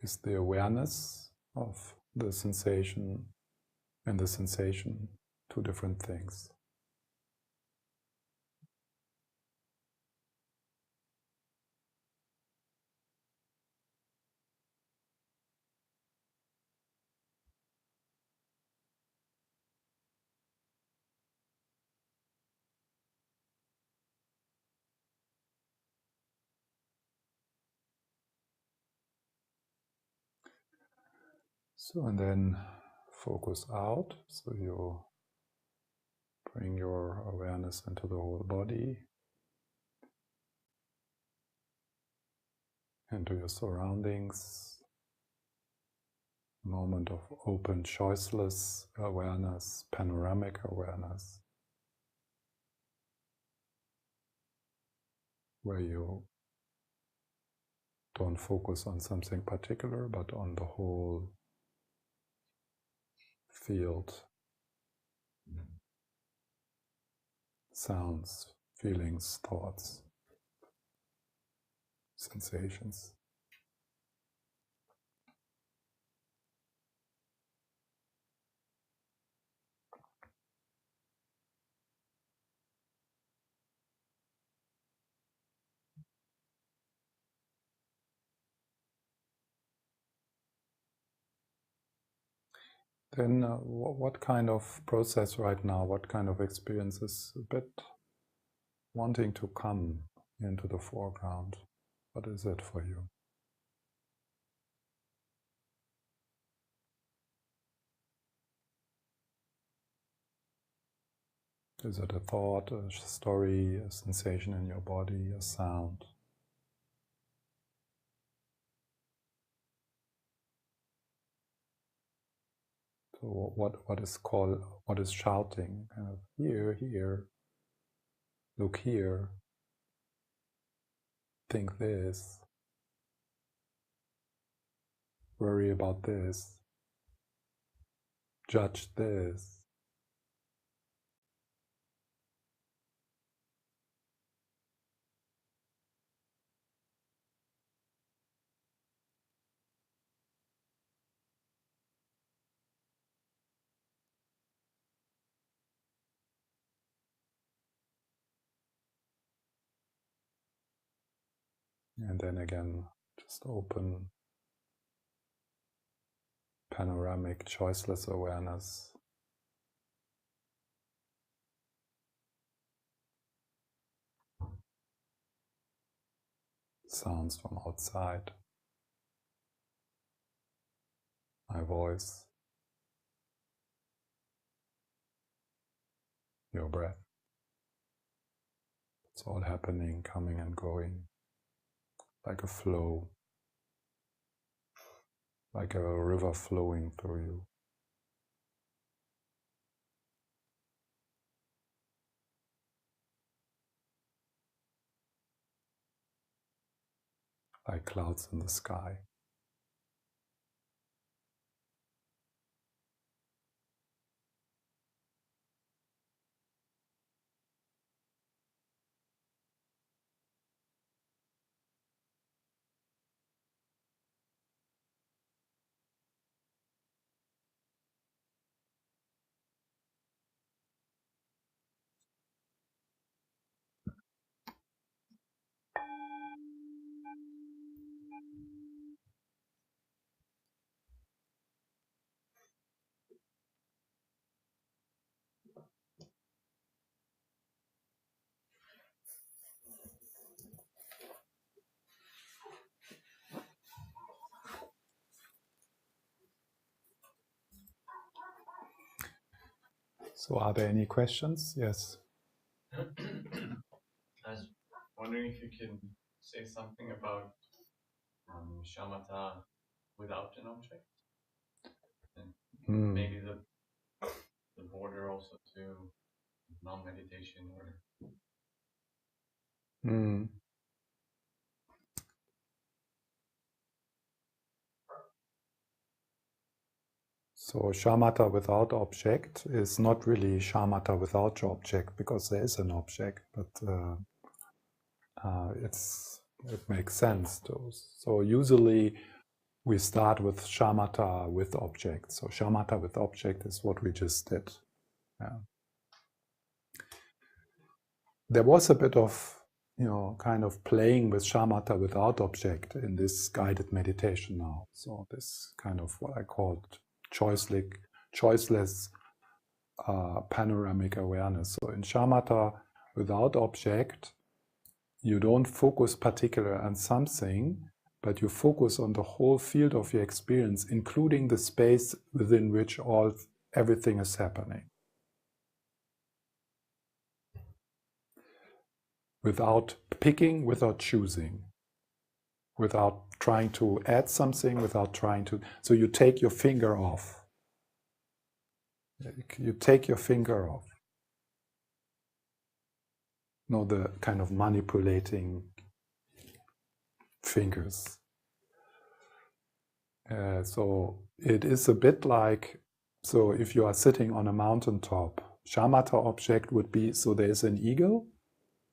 Is the awareness of the sensation and the sensation two different things? So, and then focus out. So you bring your awareness into the whole body, into your surroundings. Moment of open, choiceless awareness, panoramic awareness, where you don't focus on something particular, but on the whole field. Sounds, feelings, thoughts, sensations. Then what kind of process right now, what kind of experience is a bit wanting to come into the foreground? What is it for you? Is it a thought, a story, a sensation in your body, a sound? So what is shouting? Kind of here, here, look here, think this, worry about this, judge this. And then again, just open, panoramic, choiceless awareness. Sounds from outside. My voice. Your breath. It's all happening, coming and going, like a flow, like a river flowing through you. Like clouds in the sky. So are there any questions? Yes. I was wondering if you can say something about shamatha without an object, and maybe the border also to non-meditation or. So shamatha without object is not really shamatha without object, because there is an object, but it makes sense too. So usually we start with shamatha with object. So shamatha with object is what we just did. Yeah. There was a bit of, kind of playing with shamatha without object in this guided meditation now. So this kind of what I called choiceless panoramic awareness. So in shamatha without object, you don't focus particular on something, but you focus on the whole field of your experience, including the space within which everything is happening. Without picking, without choosing, without trying to add something, without trying to... So you take your finger off. You take your finger off. No, the kind of manipulating fingers. So it is a bit like, so if you are sitting on a mountaintop, shamatha object would be, so there is an eagle,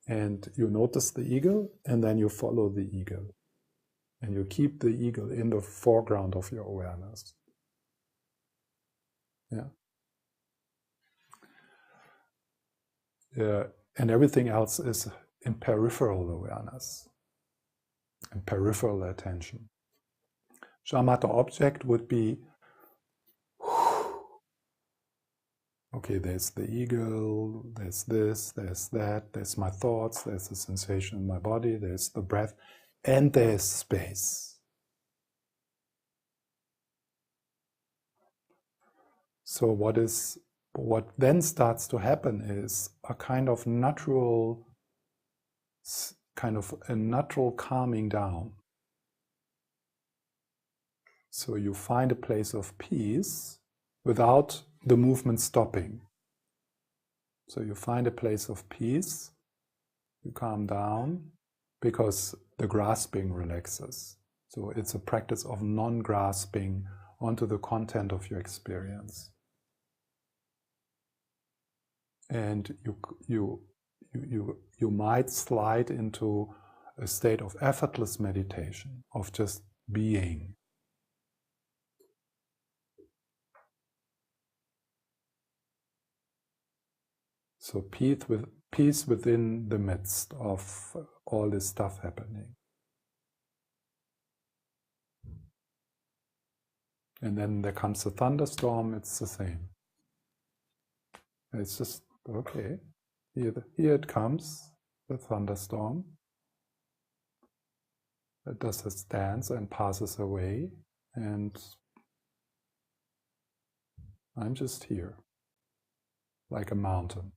and you notice the eagle, and then you follow the eagle. And you keep the eagle in the foreground of your awareness. Yeah. And everything else is in peripheral awareness, in peripheral attention. Shamatha object would be, okay, there's the eagle, there's this, there's that, there's my thoughts, there's the sensation in my body, there's the breath, and there's space. So what then starts to happen is a kind of natural calming down. So you find a place of peace without the movement stopping. So you find a place of peace, you calm down, because the grasping relaxes. So it's a practice of non-grasping onto the content of your experience. And you might slide into a state of effortless meditation, of just being. So peace within the midst of all this stuff happening. And then there comes a thunderstorm, it's the same. It's just, okay, here it comes, the thunderstorm. It does its dance and passes away, and I'm just here, like a mountain.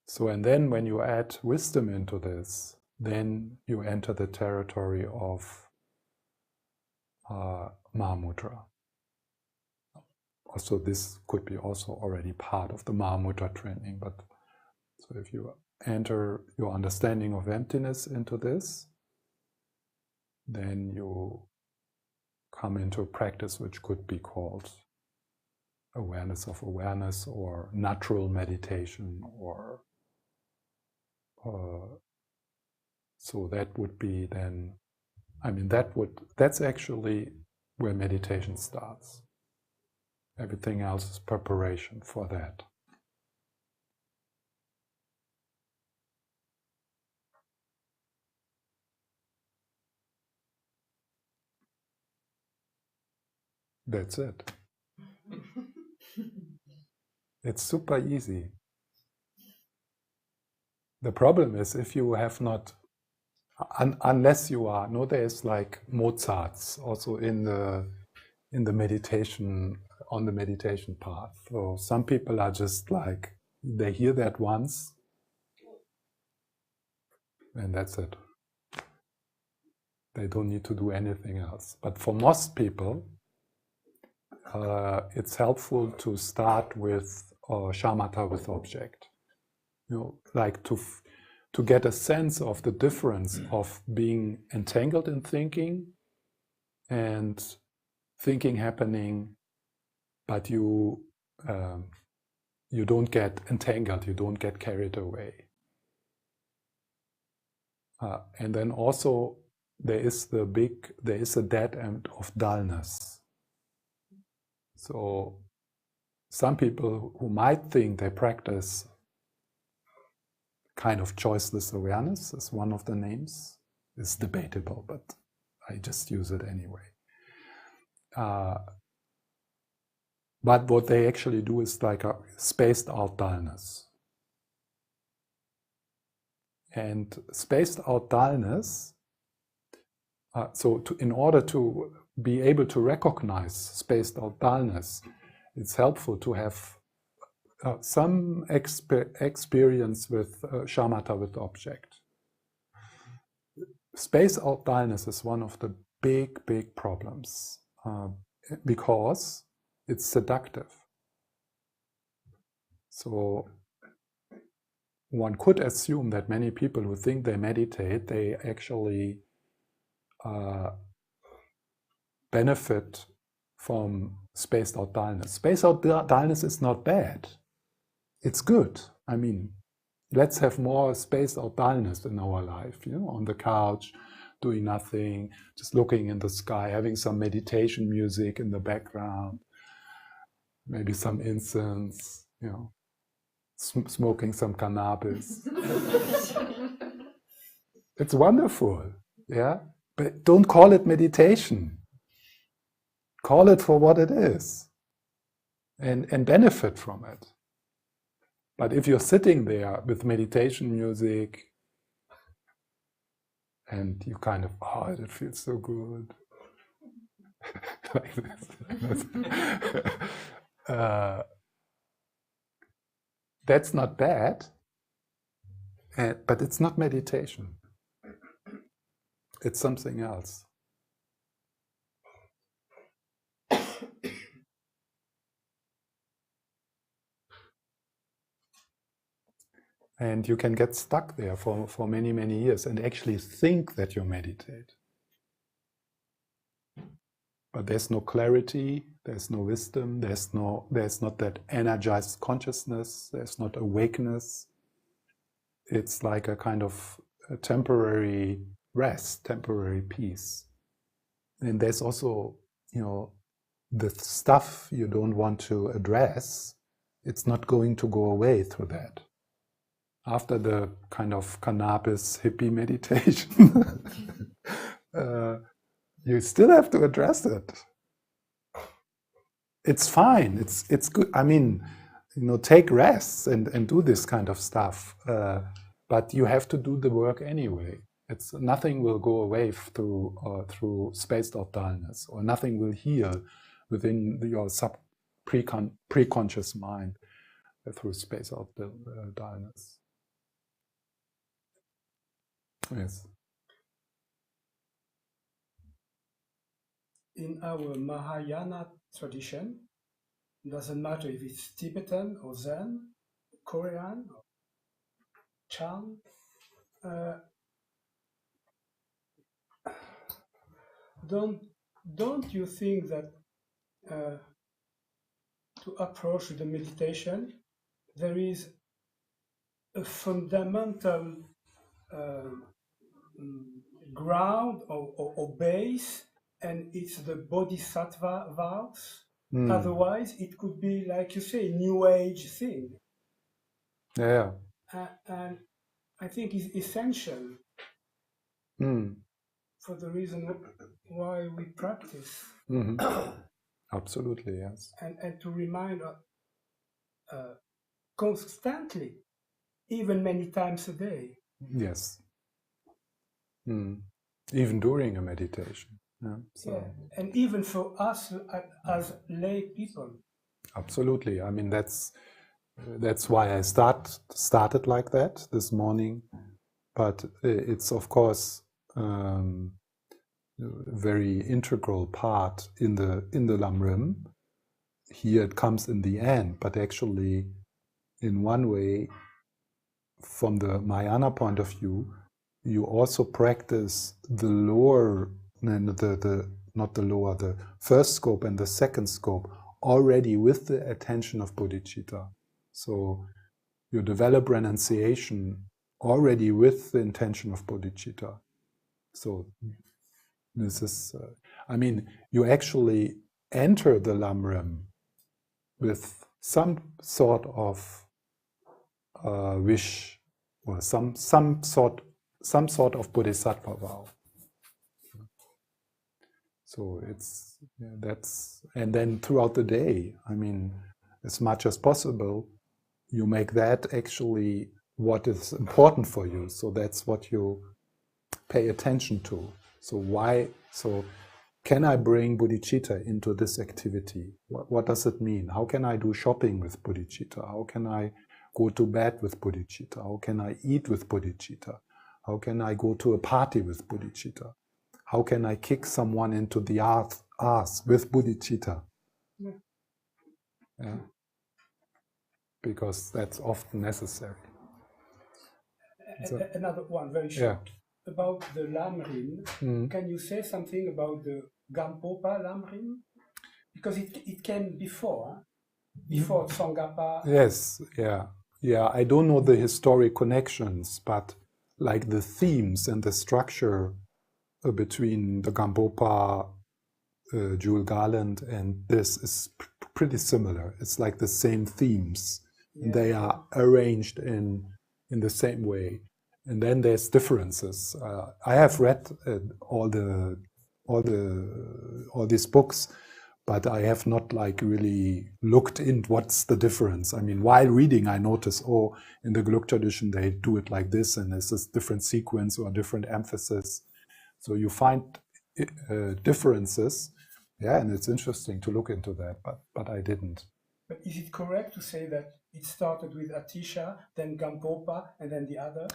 So, and then when you add wisdom into this, then you enter the territory of Mahamudra. Also, this could be also already part of the Mahamudra training, but so if you enter your understanding of emptiness into this, then you come into a practice which could be called awareness of awareness, or natural meditation, or so that would be then, I mean, that's actually where meditation starts. Everything else is preparation for that. That's it. It's super easy. The problem is if you have not, unless you are, no, there's like Mozarts also in the meditation, on the meditation path. So some people are just like, they hear that once and that's it. They don't need to do anything else. But for most people, it's helpful to start with shamatha with object. You know, like to get a sense of the difference of being entangled in thinking and thinking happening, but you don't get entangled, you don't get carried away. And then also there is a dead end of dullness. So some people who might think they practice kind of choiceless awareness, as one of the names, is debatable, but I just use it anyway. But what they actually do is like a spaced out dullness. And spaced out dullness, in order to be able to recognize spaced out dullness, it's helpful to have some experience with shamatha with object. Spaced out dullness is one of the big problems because it's seductive. So one could assume that many people who think they meditate, they actually benefit from spaced out dullness. Spaced out dullness is not bad. It's good. I mean, let's have more spaced out dullness in our life, you know, on the couch, doing nothing, just looking in the sky, having some meditation music in the background, maybe some incense, you know, smoking some cannabis. It's wonderful, yeah? But don't call it meditation. Call it for what it is and benefit from it. But if you're sitting there with meditation music and you kind of, oh, it feels so good, like this, that's not bad, but it's not meditation. It's something else. And you can get stuck there for many years and actually think that you meditate. But there's no clarity, there's no wisdom, there's not that energized consciousness, there's not awakeness. It's like a kind of a temporary rest, temporary peace. And there's also, you know, the stuff you don't want to address, it's not going to go away through that. after the kind of cannabis hippie meditation, you still have to address it. It's fine. It's good. I mean, take rests and do this kind of stuff. But you have to do the work anyway. Nothing will go away through spaced out dullness, or nothing will heal within your pre-conscious mind through spaced out dullness. Yes. In our Mahayana tradition, it doesn't matter if it's Tibetan or Zen, Korean or Chan, don't you think that to approach the meditation, there is a fundamental ground or base, and it's the bodhisattva vows? Otherwise, it could be, like you say, new age thing. Yeah. And I think it's essential for the reason why we practice. Absolutely, yes. And to remind constantly, even many times a day. Yes. Even during a meditation. Yeah. So. Yeah. And even for us as lay people. Absolutely. I mean, that's why I started like that this morning. But it's of course a very integral part in the Lam-Rim. Here it comes in the end, but actually, in one way, from the Mahayana point of view, you also practice the lower, the first scope and the second scope already with the attention of bodhicitta. So you develop renunciation already with the intention of bodhicitta. So this is, you actually enter the Lam-Rim with some sort of wish, or some sort of bodhisattva vow. So that's, and then throughout the day, as much as possible, you make that actually what is important for you. So that's what you pay attention to. So can I bring bodhicitta into this activity? What does it mean? How can I do shopping with bodhicitta? How can I go to bed with bodhicitta? How can I eat with bodhicitta? How can I go to a party with bodhicitta? How can I kick someone into the ass with bodhicitta? Yeah. Because that's often necessary. Another one, very short. Yeah. About the Lam-Rim, can you say something about the Gampopa Lam-Rim? Because it came before Tsongkhapa. Yes, yeah. Yeah, I don't know the historic connections, but like the themes and the structure between the Gampopa, Jewel Garland, and this is pretty similar. It's like the same themes. Yeah. They are arranged in the same way. And then there's differences. I have read all these books, but I have not really looked in what's the difference. While reading, I notice, in the Geluk tradition, they do it like this, and there's this different sequence or different emphasis. So you find differences, and it's interesting to look into that, but I didn't. But is it correct to say that it started with Atisha, then Gampopa, and then the other?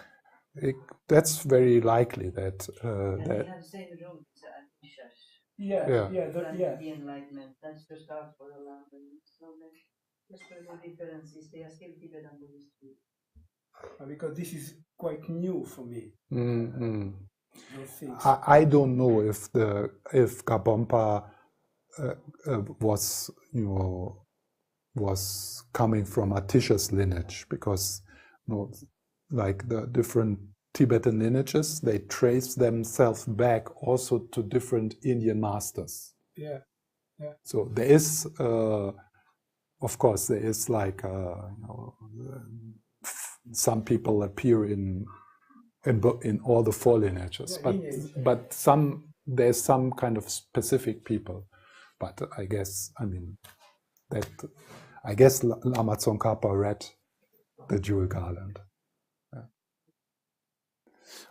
That's very likely that. They have the same roots as Atishas. The Enlightenment. That's the start for the Lam-Rim. So just for the differences, they are still Tibetan Buddhist. Because this is quite new for me. I don't know if Gampopa was coming from Atisha's lineage, because like the different Tibetan lineages, they trace themselves back also to different Indian masters. Yeah. So there is, of course, there is like some people appear in all the four lineages, but there's some kind of specific people. But I guess Lama Tsongkhapa read the Jewel Garland. Yeah.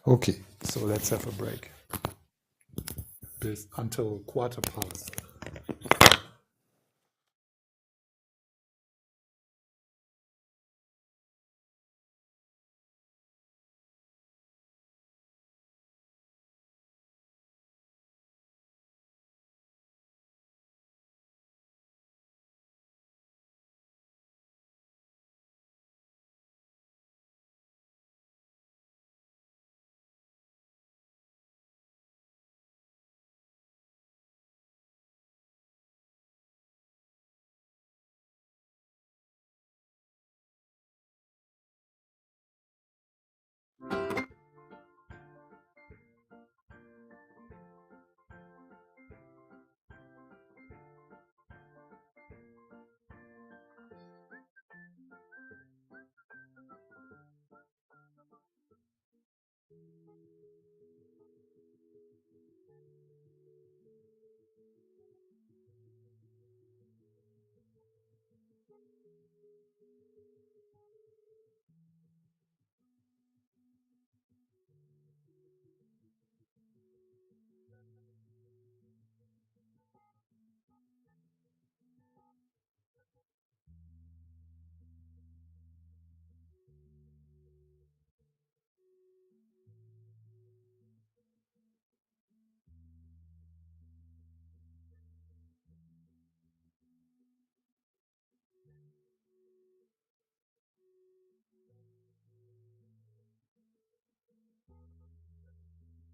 Okay, so let's have a break until 1:15.